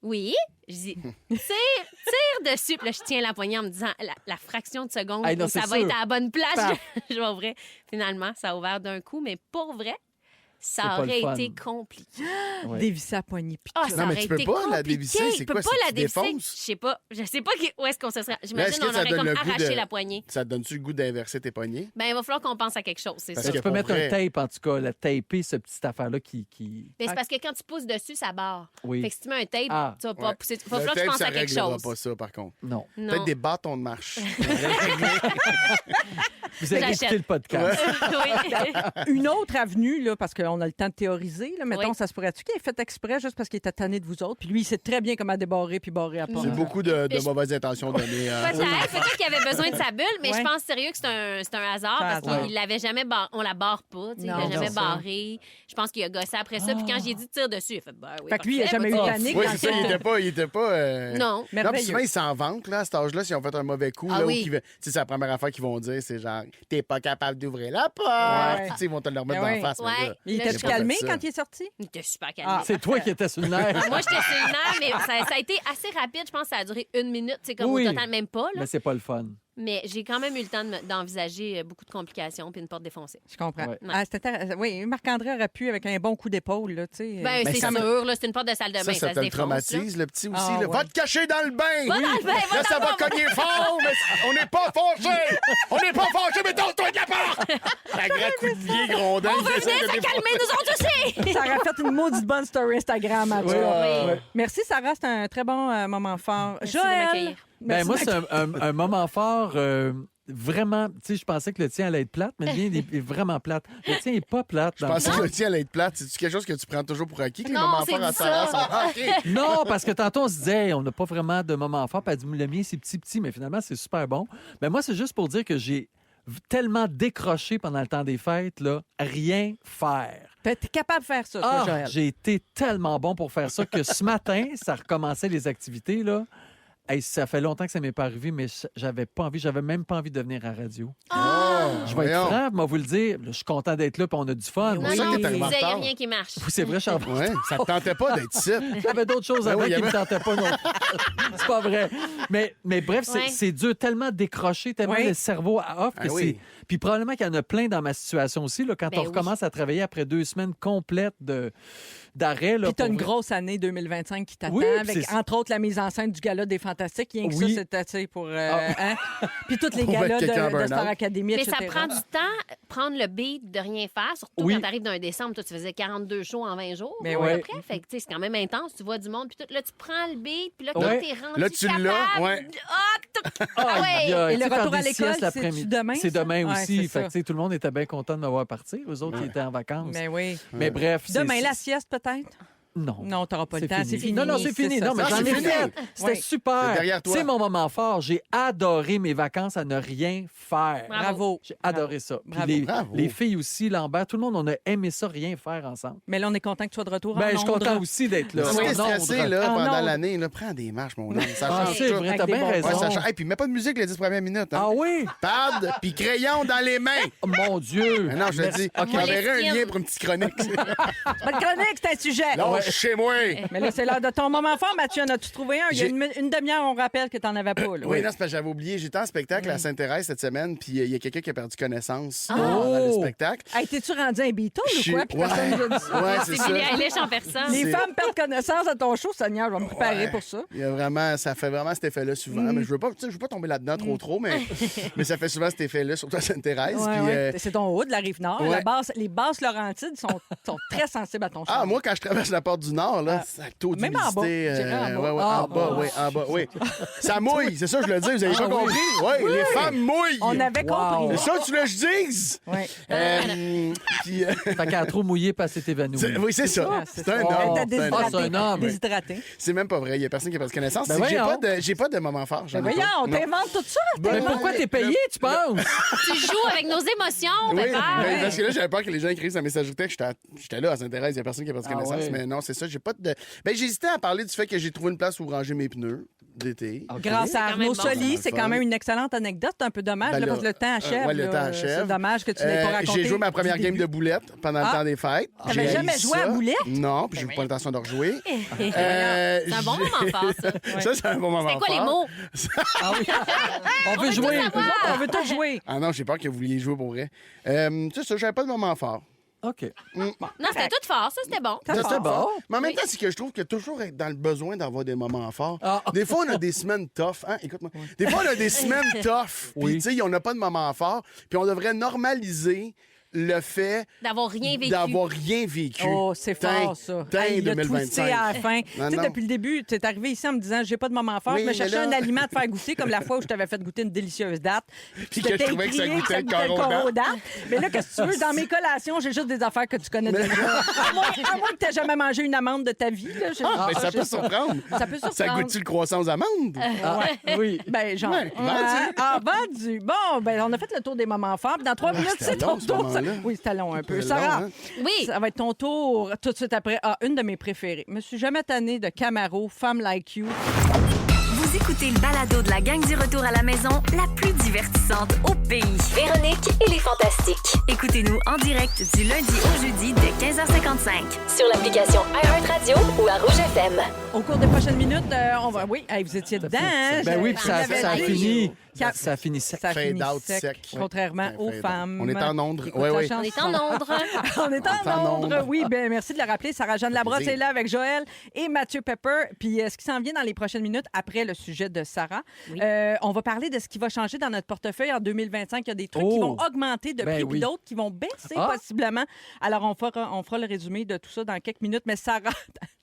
Oui, je dis, tire dessus. Puis là, je tiens la poignée en me disant la fraction de seconde Hey, non, où ça c'est va sûr. être à la bonne place. Paf. Je vais ouvrir. Finalement, ça a ouvert d'un coup, mais pour vrai, C'est ça pas le aurait fun. été compliqué. Ouais. Dévisser à poignée. puis Ah, tout. ça Non, mais aurait tu peux été pas la compliqué. dévisser, c'est Je peux quoi, pas c'est que la tu dévisser. défonces? Je sais pas où est-ce qu'on se serait. Là, J'imagine est-ce que on ça aurait donne comme le goût arraché de- la poignée. Ça te donne-tu le goût d'inverser tes poignets? Ben, il va falloir qu'on pense à quelque chose, c'est Parce ça. que Tu peux pour mettre vrai- un tape, en tout cas, la taper, ce petit affaire-là qui... Mais c'est parce que quand tu pousses dessus, ça barre. Oui. Fait que si tu mets un tape, Ah, tu vas pas Ouais. pousser. Il va Le falloir que je tape, pense ça à quelque réglera chose. pas ça, par contre. Non. Non. Peut-être des bâtons de marche. Vous avez J'achète. écouté le podcast. Oui. Une autre avenue, là, parce qu'on a le temps de théoriser, là, mettons, Oui. ça se pourrait-tu qu'il ait fait exprès juste parce qu'il était tanné de vous autres? Puis lui, il sait très bien comment débarrer puis barrer à part. C'est beaucoup de mauvaises intentions données. Peut-être qu'il avait besoin de sa bulle, mais Ouais. je pense sérieux que c'est un hasard parce Ouais. qu'il l'avait jamais on la barre pas, tu sais, il Non, l'a jamais c'est ça. barré. Je pense qu'il a gossé après ça, puis quand j'ai dit tire dessus, il a fait ben oui. Fait que lui, il a parfait, jamais eu de vas-y. panique. Oui, dans c'est ça, le il était pas. Non. Non, puis Merveilleux. souvent, ils s'en vantent, là, à cet âge-là, s'ils ont fait un mauvais coup. Ah là, ou oui. qu'ils veulent- tu sais, c'est la première affaire qu'ils vont dire, c'est genre, t'es pas capable d'ouvrir la porte. Ouais. Tu sais, ils vont te le remettre Ben dans oui. la face. mais Ouais. là, Il Là, était j'ai calmé pas fait ça. quand il est sorti? Il était super calme. C'est toi qui étais sur le nerf. Moi, j'étais sur le nerf, mais ça a été assez rapide. Je pense que ça a duré 1 minute. C'est comme Oui. au total, même pas. Là. Mais c'est pas le fun. Mais j'ai quand même eu le temps d'envisager beaucoup de complications puis une porte défoncée. Je comprends. Ouais. Ah, c'était intéressant. Oui, Marc-André aurait pu avec un bon coup d'épaule, là, tu sais. Ben, Mais c'est ça sûr, là, c'est une porte de salle de bain. ça Ça, te se le défonce. traumatise, le petit aussi. Ah, là. ouais. Va te cacher dans le bain! Va dans le bain, va Là, ça dans va le bain. cogner fort, mais on n'est pas fâchés! On n'est pas fâchés, mais tourne-toi de la porte! Un grand coup de pied grondant. On veut venir se calmer, nous autres aussi! Ça aurait fait une maudite bonne story Instagram, en tout Oui. cas. Oui. Merci, Sarah. C'était un très bon moment fort. Merci de m'accueillir. Ben, merci moi, de c'est un moment fort. Vraiment, tu sais, je pensais que le tien allait être plate, mais le mien il est vraiment plate. Le tien est pas plate. Je dans le pensais fond. que le tien allait être plate. C'est-tu quelque chose que tu prends toujours pour acquis? Que les Non, moments c'est forts à dit Sarah ça. sont... Ah, OK. Non, parce que tantôt, on se disait, hey, on n'a pas vraiment de moment fort. Puis elle dit, le mien, c'est petit, mais finalement, c'est super bon. Mais moi, c'est juste pour dire que j'ai tellement décroché pendant le temps des fêtes, là, rien faire. T'es capable de faire ça, toi, Ah, Joël. j'ai été tellement bon pour faire ça que ce matin, ça recommençait les activités, là. Hey, ça fait longtemps que ça m'est pas arrivé, mais j'avais pas envie, j'avais même pas envie de venir à la radio. Je vais être voyons. franc, moi vous le dire, là, je suis content d'être là, puis on a du fun. Non, C'est ça non, que tu t'es arrivé en disais, il n'y a retard. rien qui marche. Oui, c'est vrai, Charles. Ouais, ça te tentait pas d'être ici. J'avais d'autres choses Ben avant oui, il y qui me avait- tentaient pas non plus. C'est pas vrai. Mais bref, Ouais. c'est dur, tellement décroché, tellement Oui. le cerveau à off que Ah oui. c'est... Puis probablement qu'il y en a plein dans ma situation aussi, là, quand Ben on oui. recommence à travailler après 2 semaines complètes d'arrêt. Là, Puis t'as pour une vrai. grosse année 2025 qui t'attend, Oui, puis avec c'est- entre autres la mise en scène du gala des Fantastiques. Rien que Oui. ça, c'est assez pour... Ah. hein? Puis toutes les Pour galas mettre quelqu'un en de Star burn-out. Academy, Mais etc. ça prend du temps, prendre le beat de rien faire, surtout Oui. quand t'arrives d'un décembre. Toi, tu faisais 42 shows en 20 jours. Mais à ouais. peu près. Fait que, tu sais, c'est quand même intense. Tu vois du monde. Puis tout, là, tu prends le beat. Puis là, quand Ouais. t'es rendu Là, tu capable... l'as, ouais. Ah ouais! Aïe, aïe, Et le tu sais, retour faire à des l'école, siestes c'est-tu l'après-midi. demain, C'est ça? demain Ouais, aussi. c'est Fait ça. que, tu sais, tout le monde était bien content de me voir partir. Eux autres qui étaient en vacances. Mais oui. Mais bref. Demain, c'est- la sieste, peut-être? Non. Non, t'auras pas le temps. C'est fini. Non, non, c'est fini. ça, Non, mais ça. j'en Ah, ai c'est fini. fait. C'était Oui. super. C'est derrière toi. C'est mon moment fort. J'ai adoré mes vacances à ne rien faire. Bravo. J'ai adoré ça. Puis Bravo. les, Bravo. les filles aussi, Lambert, tout le monde, on a aimé ça, rien faire ensemble. Mais là, on est content que tu sois de retour en Ben, je suis Londres. content aussi d'être là. Si t'es En stressé Londres. là, En pendant Londres. l'année, là, prends des marches, mon homme. Ça Ah, change c'est tout. vrai, Avec t'as des bien bons- Ouais, raison. ça change. Hey, puis mets pas de musique les 10 premières minutes. Hein. Ah oui? Pad, puis crayon dans les mains. Oh, mon Dieu! Mais non, je te dis, Moi, j'enverrai un les lien skins. pour une petite chronique. Pas de chronique, c'est un sujet. Non, chez moi. Mais là, c'est l'heure de ton moment fort, Mathieu. En as-tu trouvé un? Il y a une demi-heure, on rappelle que t'en avais pas. Là. Oui, non, c'est parce que j'avais oublié. J'étais en spectacle à Sainte-Thérèse cette semaine, puis il y a quelqu'un qui a perdu connaissance dans le spectacle. Hey, t'es-tu rendu un Beatle ou quoi? Puis Ouais, personne nous a dit ça. ouais, c'est C'est ça. Billie Eilish en personne. Les c'est- femmes perdent connaissance à ton show, Seigneur. Je vais me préparer Ouais. pour ça. Il y a vraiment, ça fait vraiment cet effet-là souvent. Mais je veux pas, tu sais, je veux pas tomber là-dedans trop, mais ça fait souvent cet effet-là, surtout à Sainte-Thérèse. Ouais, puis, ouais. C'est ton haut de la Rive-Nord. ouais. Les basses Laurentides sont très sensibles à ton show. Ah, moi, quand je traverse la porte du Nord, là, ça a le taux Même en bas. d'humidité. J'irais en bas. Ouais, ouais, Ah, en bas, oui, en bas, oui. Ça mouille, c'est ça que je le dis, vous avez pas compris? Oui, les femmes mouillent. On avait compris. C'est ça que tu veux que je dise? Ouais. Puis, Fait qu'elle a trop mouillé parce que c'était évanoui. oui, c'est ça. Ah, C'est un ça. homme. Elle était C'est un homme. Ah, c'est un homme. Déshydraté. C'est même pas vrai. Il y a personne qui a pas de connaissance. Ben C'est que voyons. j'ai pas de moment fort. j'en ai Voyons, pas. on Non. t'invente tout ça. Mais pourquoi t'es payé, tu penses? Tu joues avec nos émotions, Oui, Pépère. mais parce que là, j'avais peur que les gens écrivent sa messagerie texte. J'étais là à Sainte-Thérèse, il y a personne qui a pas de Ah connaissance. ouais. Mais non, c'est ça. J'ai pas de. Ben, j'hésitais à parler du fait que j'ai trouvé une place où ranger mes pneus d'été. OK. Grâce à C'est quand même Arnaud bon. Soli, C'est c'est fun. quand même une excellente anecdote. C'est un peu dommage Ben là, là, parce que le temps achève. ouais, le là. temps achève. C'est dommage que tu n'aies pas raconté. J'ai joué ma première du game de début. boulettes pendant le Ah. temps des fêtes. T'avais J'ai jamais haï joué à ça. boulettes? Non, puis j'ai pas l'intention de rejouer. C'est un bon moment fort, ça. Ça, c'est un bon moment C'est quoi les fort. mots? Ah oui. On veut jouer. On veut tout jouer. Ah non, j'ai peur que vous vouliez jouer pour vrai. C'est ça, j'avais pas de moment fort. OK. Non, c'était tout fort, ça, c'était bon. Ça, c'était bon. Mais en même temps, c'est que je trouve que toujours être dans le besoin d'avoir des moments forts. Ah. Des fois, on a des semaines tough. Hein? Écoute-moi. Des fois, on a des semaines tough. Puis, Oui. tu sais, on n'a pas de moments forts. Puis, on devrait normaliser le fait D'avoir rien vécu. d'avoir rien vécu. Oh, c'est fort, ça. Tain, Hey, il a 2025. twisté à la fin. Non, Tu sais, non. depuis le début, tu es arrivé ici en me disant j'ai pas de moment fort, Oui, je me mais cherchais là- un aliment à te faire goûter, comme la fois où je t'avais fait goûter une délicieuse date. Puis que je trouvais que ça goûtait le corps aux dents. Mais là, qu'est-ce que tu veux? Dans mes collations, j'ai juste des affaires que tu connais déjà. À moins que tu n'aies jamais mangé une amande de ta vie. Là, Mais ça peut surprendre. Ça peut Ça surprendre. goûte-tu le croissant aux amandes? Oui. Ben, genre. Ouais, vendu. Vendu. Bon, ben, on a fait le tour des moments forts. Puis dans 3 minutes, c'était c'est ton long, ce tour. moment-là. Oui, c'était long un peu. C'était Sarah, long, hein? Oui. ça va être ton tour tout de suite après. Ah, une de mes préférées. Je me suis jamais tannée de Camaro, Femme Like You. Vous écoutez le balado de la gang du retour à la maison, la plus divertissante au pays. Véronique et les Fantastiques. Écoutez-nous en direct du lundi au jeudi dès 15h55. Sur l'application iHeartRadio ou à Rouge FM. Au cours des prochaines minutes, on va. Oui, hey, vous étiez dedans. Hein? Ben oui, puis ça J'avais a dit. fini. Cap- Ça a fini sec. Ça Fade finit out sec, sec. contrairement Ouais, aux fade out. femmes. On est en onde. qui écoutent Ouais, la ouais. On est chanson. en Londres. On est en en Londres, onde. oui. Ben, merci de le rappeler. Sarah-Jeanne Labrosse plaisir. est là avec Joël et Mathieu Pepper. Puis ce qui s'en vient dans les prochaines minutes, après le sujet de Sarah, Oui. on va parler de ce qui va changer dans notre portefeuille en 2025. Il y a des trucs qui Oh! vont augmenter de Ben prix, oui. puis d'autres qui vont baisser Ah! possiblement. Alors, on fera le résumé de tout ça dans quelques minutes. Mais Sarah,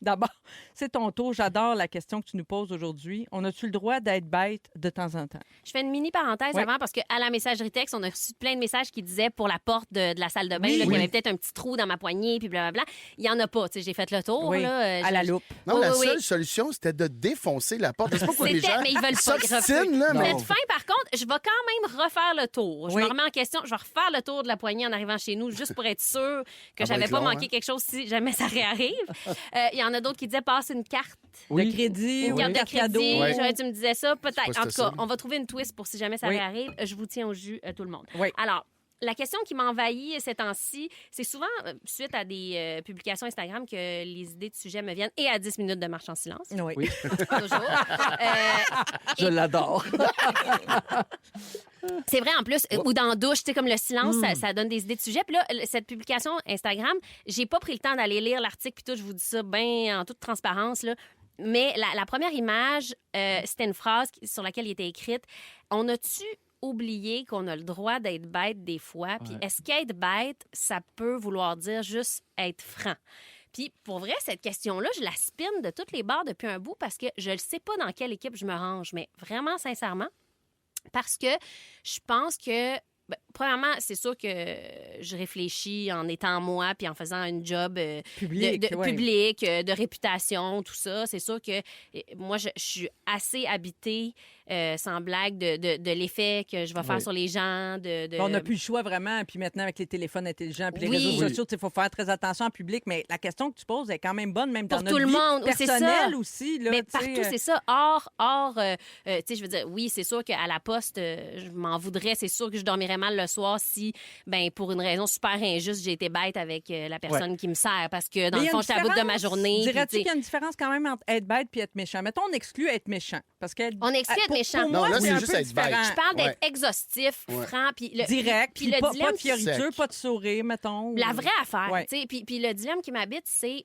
d'abord, c'est ton tour. J'adore la question que tu nous poses aujourd'hui. On a-tu le droit d'être bête de temps en temps? Je fais une mini parenthèse Ouais. avant parce qu'à la messagerie texte, on a reçu plein de messages qui disaient pour la porte de la salle de bain Oui. là, qu'il y Oui. avait peut-être un petit trou dans ma poignée, puis blablabla. Il n'y en a pas. Tu sais, j'ai fait le tour. Oui, là, à la je- loupe. Non, Oui, la oui, seule oui. solution, c'était de défoncer la porte. Je sais pas pourquoi les C'était- gens mais ils veulent pas s'obstinent, là, Vous mais... êtes fin, par contre, je vais quand même refaire le tour. Je Oui. me remets en question. Je vais refaire le tour de la poignée en arrivant chez nous, juste pour être sûre que Ça va j'avais être pas long, manqué hein? quelque chose si jamais ça réarrive. Il y en a d'autres qui disaient passe une carte. De crédit Une ou carte de cadeau. crédit. Ouais. Joël, tu me disais ça, peut-être. pas si En tout c'était cas, ça. on va trouver une twist pour si jamais ça Oui. réarrive. Je vous tiens au jus, tout le monde. Oui. Alors, la question qui m'envahit ces temps-ci, c'est souvent suite à des publications Instagram que les idées de sujet me viennent et à 10 minutes de marche en silence. Oui. Oui. Toujours. Je l'adore. C'est vrai, en plus, ou dans la douche, tu sais, comme le silence, ça donne des idées de sujet. Puis là, cette publication Instagram, j'ai pas pris le temps d'aller lire l'article, puis tout, je vous dis ça bien en toute transparence, là. Mais la première image, c'était une phrase sur laquelle il était écrite. On a-tu oublié qu'on a le droit d'être bête des fois? Puis est-ce qu'être bête, ça peut vouloir dire juste être franc? Puis pour vrai, cette question-là, je la spinne de toutes les barres depuis un bout parce que je ne sais pas dans quelle équipe je me range, mais vraiment sincèrement, parce que je pense que, ben, premièrement, c'est sûr que je réfléchis en étant moi puis en faisant un job Public, ouais. public, de réputation, tout ça. C'est sûr que moi, je suis assez habitée, sans blague, de l'effet que je vais faire Oui. sur les gens. On n'a plus le choix vraiment. Puis maintenant, avec les téléphones intelligents puis les Oui. réseaux Oui. sociaux, il faut faire très attention en public. Mais la question que tu poses est quand même bonne, même Pour dans notre tout le vie monde, oui, c'est ça. personnelle aussi. Là, Mais tu sais, partout, c'est ça. Or, tu sais, je veux dire, oui, c'est sûr qu'à la poste, je m'en voudrais. C'est sûr que je dormirais mal le soir si, ben, pour une raison super injuste, j'ai été bête avec la personne qui me sert. Parce que, dans Mais il le y a fond, une j'étais à bout de ma différence. journée. puis, Dirais-tu tu sais, qu'il y a une différence quand même entre être bête et être méchant? Mettons, on exclut être méchant. Parce que On exclut être pour- méchant. Pour Non, moi, là, c'est c'est un juste peu être différent. bête. Je parle d'être Ouais. exhaustif, Ouais. franc, puis le Direct, puis puis le pas dilemme, de fioritures, sec. pas de sourire, mettons. la ou- vraie affaire, Ouais. tu sais. Puis le dilemme qui m'habite, c'est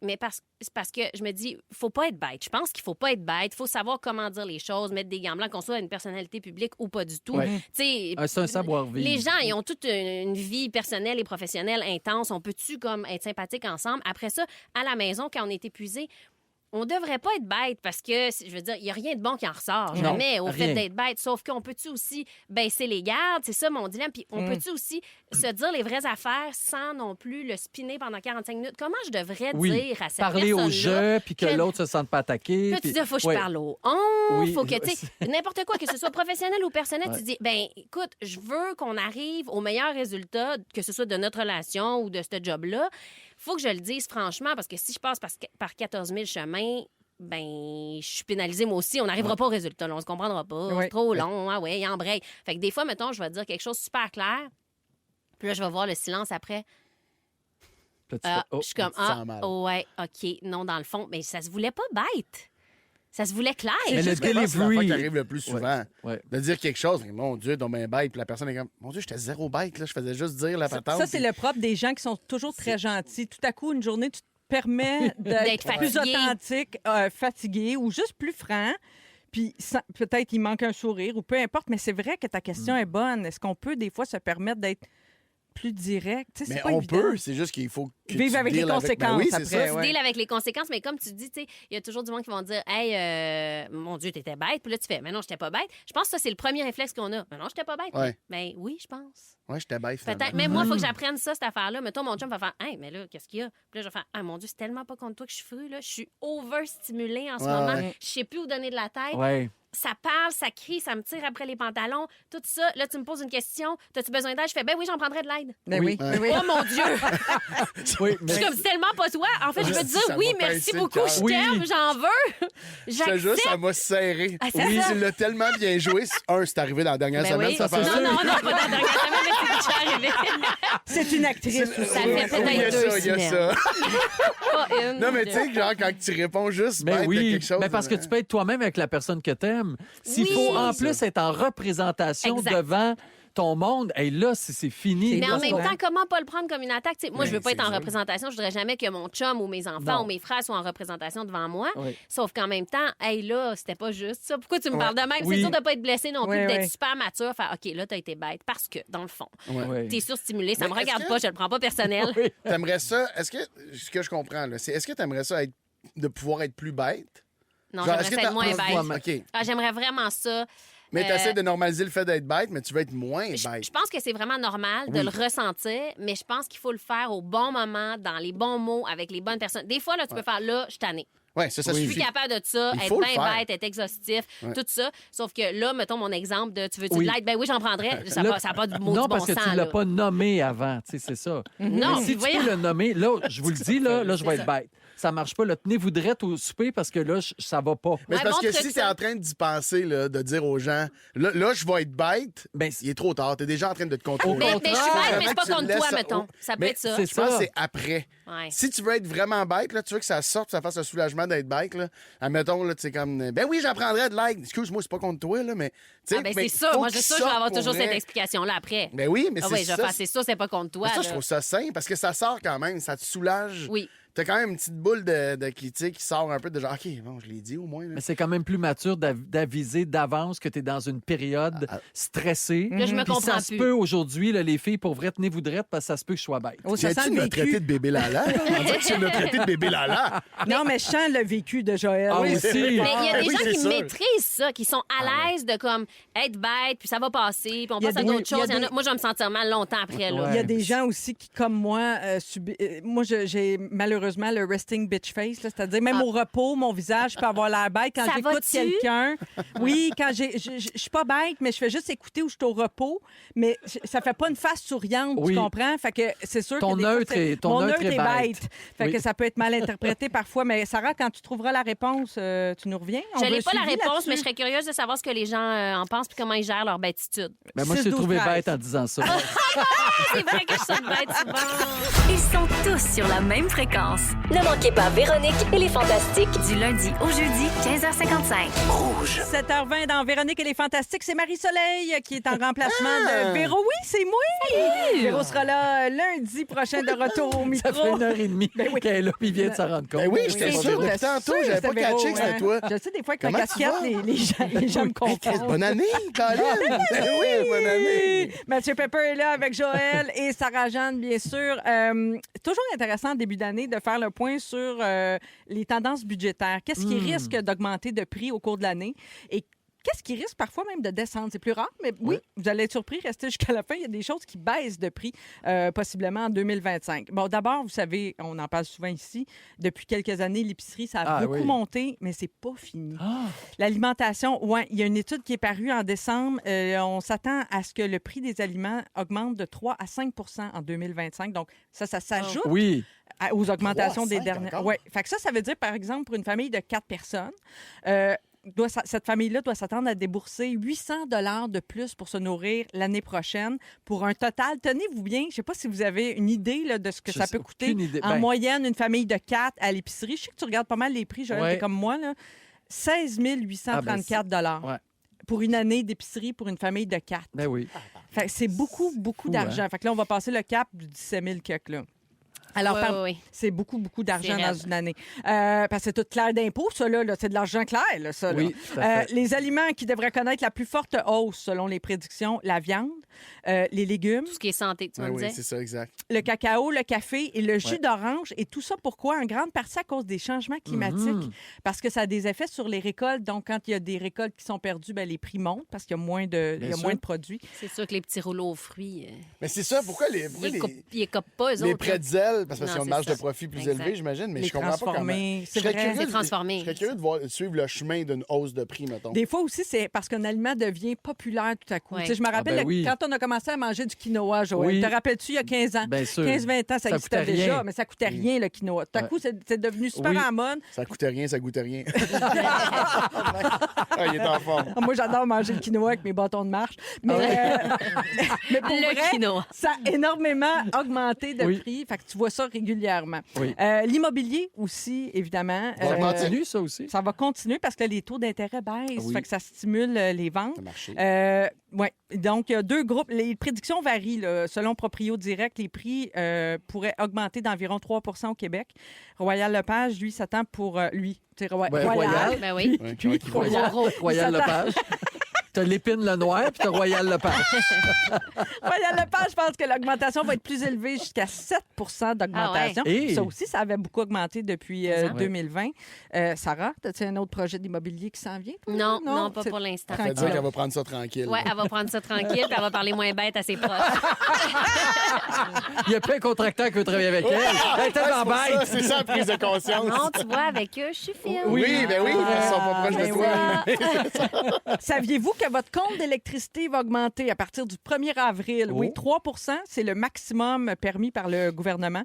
c'est parce que je me dis, faut pas être bête. Je pense qu'il faut pas être bête. Faut savoir comment dire les choses, mettre des gants blancs, qu'on soit une personnalité publique ou pas du tout. Ouais. Tu sais, C'est un savoir-vivre. les gens, ils ont toute une vie personnelle et professionnelle intense. On peut-tu comme être sympathique ensemble? Après ça, à la maison, quand on est épuisé, on devrait pas être bête parce que, je veux dire, il n'y a rien de bon qui en ressort. Non, Jamais au fait rien. d'être bête. Sauf qu'on peut-tu aussi baisser les gardes? C'est ça mon dilemme. Puis on peut-tu aussi se dire les vraies affaires sans non plus le spinner pendant 45 minutes? Comment je devrais Oui. dire à cette Parler au personne-là jeu, puis que que- l'autre se sente pas attaqué. Là, tu puis- dis, faut que je Ouais. parle au on, Oui. faut que, tu sais, n'importe quoi, que ce soit professionnel ou personnel, Ouais. tu dis, ben, écoute, je veux qu'on arrive au meilleur résultat, que ce soit de notre relation ou de ce job-là. Faut que je le dise franchement, parce que si je passe par 14 000 chemins, ben, je suis pénalisée moi aussi. On n'arrivera pas au résultat, là, on se comprendra pas. Ouais. C'est trop long, ah ouais, il en break. Fait que des fois, mettons, je vais dire quelque chose de super clair, puis là, je vais voir le silence après. Puis là, tu fais, oh, Je suis comme, tu te sens mal. ouais, OK, non, dans le fond, mais ça se voulait pas bête. Ça se voulait clair. Mais le Je pense que c'est l'affaire delivery. qui arrive le plus souvent. Ouais. De dire quelque chose, mon Dieu, donc ben bête, puis la personne est comme, mon Dieu, j'étais zéro bête, là, je faisais juste dire la patente. Ça, c'est le propre des gens qui sont toujours très gentils. Tout à coup, une journée, tu te permets D'être d'être plus fatigué. authentique, fatigué ou juste plus franc. Puis peut-être il manque un sourire ou peu importe, mais c'est vrai que ta question est bonne. Est-ce qu'on peut des fois se permettre d'être plus direct. Tu sais, c'est Mais pas on évident. peut, c'est juste qu'il faut que Vivre tu avec les deals conséquences Ben oui, c'est après, ça. ouais. Tu deals avec les conséquences, mais comme tu dis, tu sais, il y a toujours du monde qui vont dire Hey, mon Dieu, t'étais bête. Puis là, tu fais Mais non, j'étais pas bête. Je pense que ça, c'est le premier réflexe qu'on a. Mais non, j'étais pas bête. Ouais. Mais oui, je pense. Ouais, j'étais bête, finalement. Peut-être. Mais moi, il faut que j'apprenne ça, cette affaire-là. Mettons, mon chum va faire Hey, mais là, qu'est-ce qu'il y a? Puis là, je vais faire Ah, mon Dieu, c'est tellement pas contre toi que je suis fru, là. Je suis overstimulée en ce Ouais, moment. ouais. Je sais plus où donner de la tête. Ouais. Ça parle, ça crie, ça me tire après les pantalons, tout ça. Là, tu me poses une question. T'as-tu besoin d'aide? Je fais Ben oui, j'en prendrais de l'aide. Ben oui. Ouais. oui. Oh mon Dieu! Oui, Je mais suis comme c'est tellement pas toi. En fait, je veux te dire Ça oui, m'a merci pincé le beaucoup, cœur. je Oui. t'aime, j'en veux. Je te jure, J'accepte. ça m'a serré. Ah, c'est ça. Tu l'as tellement bien joué. C'est arrivé dans la dernière Ben semaine, oui. ça fait Non, pas dans la dernière semaine, mais c'est déjà arrivé. C'est une actrice aussi. Ça fait peut-être il y a deux ça, il y a semaines. ça. Pas une. Non, mais tu sais, genre, quand tu réponds juste mais bête de oui, quelque chose. mais parce que tu peux être toi-même avec la personne que t'aimes. S'il Oui. faut en C'est plus être en représentation Exact. devant ton monde, et là, c'est fini. Mais en même Ouais. temps, comment pas le prendre comme une attaque? Tu sais, moi, je veux pas c'est être en sûr. représentation. Je voudrais jamais que mon chum ou mes enfants Non. ou mes frères soient en représentation devant moi. Oui. Sauf qu'en même temps, hey, là, c'était pas juste ça. Pourquoi tu me parles de même? Oui. C'est sûr de pas être blessé non plus, Oui, d'être oui. super mature. Faire, OK, là, t'as été bête. Parce que, dans le fond, Oui. t'es surstimulé. Ça Mais me est-ce regarde que- pas, je le prends pas personnel. T'aimerais ça. Est-ce que. Ce que je comprends, là, c'est est-ce que t'aimerais ça de pouvoir être plus bête? Non, Genre, j'aimerais est-ce que ça être t'as- moins toi, bête. OK. Ah, j'aimerais vraiment ça. Mais Euh, t'essaies de normaliser le fait d'être bête, mais tu veux être moins Je bête. pense que c'est vraiment normal de Oui. le ressentir, mais je pense qu'il faut le faire au bon moment, dans les bons mots, avec les bonnes personnes. Des fois, là, tu peux faire là, je suis tannée. Ouais, ça Je suis suffit. plus capable de ça, Il être faut le bien faire. bête, être exhaustif, Ouais. tout ça. Sauf que là, mettons mon exemple de tu veux-tu Oui. de l'aide? Ben oui, j'en prendrais. Ça Là- n'a pas de mot non, du bon parce que sens. tu ne là. l'as pas nommé avant, tu sais, c'est ça. Non, Mais si puis tu voyons. peux le nommer, là, je vous le dis, là je vais C'est être bête. Ça marche pas. Là, tenez-vous drette au souper parce que là, ça va pas. Mais c'est Ouais, parce bon que truc, si t'es ça. en train d'y penser, là, de dire aux gens, là, je vais être bête, Ben, il est trop tard. T'es déjà en train de te contrôler. Mais je suis bête, mais c'est Vraiment pas que tu contre laisses toi, ça- mettons. Ça peut Mais être ça. c'est Je pense ça. que c'est après. Ouais. Si tu veux être vraiment bête, là, tu veux que ça sorte, que ça fasse le soulagement d'être bête, là, admettons, là, tu sais, comme, ben oui, j'en prendrais de l'aide. Excuse-moi, c'est pas contre toi, là, mais. tu sais, Ah, ben mais c'est ça. faut Moi, qu'il c'est ça, je vais sorte avoir pour toujours cette vrai. explication-là après. Ben oui, mais Ah c'est oui, je vais ça. faire, c'est ça, c'est pas contre toi. Mais ça, là. je trouve ça sain parce que ça sort quand même, ça te soulage. Oui. T'as quand même une petite boule de qui, tu sais, qui sort un peu de genre, OK, bon, je l'ai dit au moins. Là. Mais c'est quand même plus mature d'aviser d'avance que tu es dans une période stressée. Là, je me Puis comprends ça se plus. peut aujourd'hui, là, les filles, pour vrai, tenez-vous drette parce que ça se peut que je sois bête. Oh, ça sent Viens-tu le me traiter vécu. de bébé Lala? On dirait que tu me traité de bébé Lala. Non, mais je sens le vécu de Joël. Ah oui, aussi. si. Mais il y a des oui, gens c'est qui sûr. maîtrisent ça, qui sont à l'aise de comme être bête, puis ça va passer, puis on Il y a passe à des- d'autres il y a choses. Il y en a- des- Moi, je vais me sentir mal longtemps après. Là. Il y a Ouais. des gens aussi qui, comme moi, moi, j'ai malheureusement le resting bitch face, là, c'est-à-dire même au repos, mon visage peut avoir l'air bête quand Ça j'écoute va-tu? quelqu'un. Oui, quand je suis pas bête, mais je fais juste écouter où je suis au repos, mais ça fait pas une face souriante, Oui. tu comprends? Fait que c'est sûr Ton que des fois, neutre c'est- est- ton mon neutre neutre est est bête. bête. Fait Oui. que ça peut être mal interprété parfois, mais Sarah, quand tu trouveras la réponse, tu nous reviens? On Je veut n'ai pas la suivi réponse, là-dessus. mais je serais curieuse de savoir ce que les gens en pensent puis comment ils gèrent leur bêtitude. Ben, moi, je t'ai 6-12-13. trouvé bête en disant ça. C'est vrai que je suis bête souvent. Ils sont tous sur la même fréquence. Ne manquez pas Véronique et les Fantastiques. Du lundi au jeudi, 15h55. 7h20 dans Véronique et les Fantastiques. C'est Marie-Soleil qui est en remplacement de Véro. Oui, c'est moi! Véro sera là lundi prochain de retour au micro. Ça fait 1h30 oui. qu'elle est là, puis il vient de s'en rendre compte. Ben oui, j'étais Oui, sûr j'étais depuis tantôt, sûre j'avais pas c'était Véro, catché que c'était hein. toi. Je sais, des fois, avec ma Comment tu casquette, vas? les gens me Hey, Chris, confondent. bonne année, Colin! Ben oui, bonne année! Mathieu Pepper est là avec Joël et Sarah-Jeanne, bien sûr. Toujours intéressant en début d'année de faire le point sur les tendances budgétaires. Qu'est-ce qui risque d'augmenter de prix au cours de l'année? Et qu'est-ce qui risque parfois même de descendre? C'est plus rare, mais oui, vous allez être surpris, restez jusqu'à la fin. Il y a des choses qui baissent de prix, possiblement en 2025. Bon, d'abord, vous savez, on en parle souvent ici, depuis quelques années, l'épicerie, ça a Ah, beaucoup oui. monté, mais c'est pas fini. Ah, L'alimentation, oui, il y a une étude qui est parue en décembre. On s'attend à ce que le prix des aliments augmente de 3 à 5 en 2025. Donc, ça s'ajoute oui. aux augmentations 3 à des 5 dernières. encore? Oui. Fait que ça veut dire, par exemple, pour une famille de 4 personnes, cette famille-là doit s'attendre à débourser 800 $ de plus pour se nourrir l'année prochaine, pour un total, tenez-vous bien, je ne sais pas si vous avez une idée là, de ce que Je ça sais peut coûter. aucune idée. En Ben- moyenne, une famille de 4 à l'épicerie. Je sais que tu regardes pas mal les prix, Joël, Ouais. t'es comme moi, là. 16 834 Ouais. pour une année d'épicerie pour une famille de 4. Ben oui. Fait que c'est beaucoup Fou, d'argent. hein? Fait que là, on va passer le cap du 17 000 quelques, là. Alors, Oui. c'est beaucoup, beaucoup d'argent C'est dans raide. une année. Parce que c'est tout clair d'impôts, ça, là. C'est de l'argent clair, là, ça. Là. Oui, tout à fait. Les aliments qui devraient connaître la plus forte hausse, selon les prédictions, la viande, les légumes, Tout ce qui est santé, tu me Oui, disais. c'est ça, exact. le cacao, le café et le jus d'orange. Et tout ça, pourquoi? En grande partie à cause des changements climatiques. Parce que ça a des effets sur les récoltes. Donc, quand il y a des récoltes qui sont perdues, ben, les prix montent parce qu'il y a moins de, il y a sûr. moins de produits. C'est sûr que les petits rouleaux aux fruits, Mais c'est ça, pourquoi les ils copent pas, eux les autres. là. pretzels, parce qu'ils Non, ont une c'est marge ça. de profit plus Exact. élevée, j'imagine, mais Les je comprends pas comment. transformer, c'est Je serais vrai. curieux C'est de- transformé. Je serais curieux de suivre le chemin d'une hausse de prix, mettons. Des fois aussi, c'est parce qu'un aliment devient populaire tout à coup. Ouais. Tu sais, je me rappelle ben oui. quand on a commencé à manger du quinoa, Joël. Oui. Te rappelles-tu, il y a 15 ans? Bien sûr. 15-20 ans, ça Ça existait coûtait déjà, rien. mais ça coûtait rien, le quinoa. Tout à Ouais. coup, c'est devenu super Oui. en mode. Ça coûtait rien, ça goûtait rien. Ah, il est en forme. Ah, moi, j'adore manger le quinoa avec mes bâtons de marche. Mais, mais pour Le vrai, quinoa. ça a énormément augmenté de Oui. prix. Fait que tu vois ça régulièrement. Oui. L'immobilier aussi, évidemment. Ça continue, ça aussi? Ça va continuer parce que les taux d'intérêt baissent. Oui. Fait que ça stimule les ventes. Ça a marché. Oui. Donc, il y a deux groupes. Les prédictions varient. Là. Selon Proprio Direct, les prix pourraient augmenter d'environ 3 au Québec. Royal Lepage, lui, s'attend pour lui. C'est Ben, Royal. Ben oui. Ouais, Lui, qui va- Royal. Royal Il s'attend- Lepage. T'as l'épine le noir, puis t'as Royal Lepage. Royal Lepage, je pense que l'augmentation va être plus élevée, jusqu'à 7 d'augmentation. Ah ouais. Et- Ça aussi, ça avait beaucoup augmenté depuis C'est ça. 2020. Sarah, as-tu un autre projet d'immobilier qui s'en vient? toi? Non, pas c'est pour l'instant. Ça veut dire qu'elle va prendre ça tranquille. Ouais, elle va prendre ça tranquille, puis elle va parler moins bête à ses proches. Il y a plein de contracteurs qui veulent travailler avec elle. Elle est tellement Ouais, c'est pour ça, bête. c'est ça la prise de conscience. Non, tu vois, avec eux, je suis fine. Oui, ben oui, ils sont pas proches de Ben toi. Saviez-vous que votre compte d'électricité va augmenter à partir du 1er avril? Oh. Oui, 3 c'est le maximum permis par le gouvernement.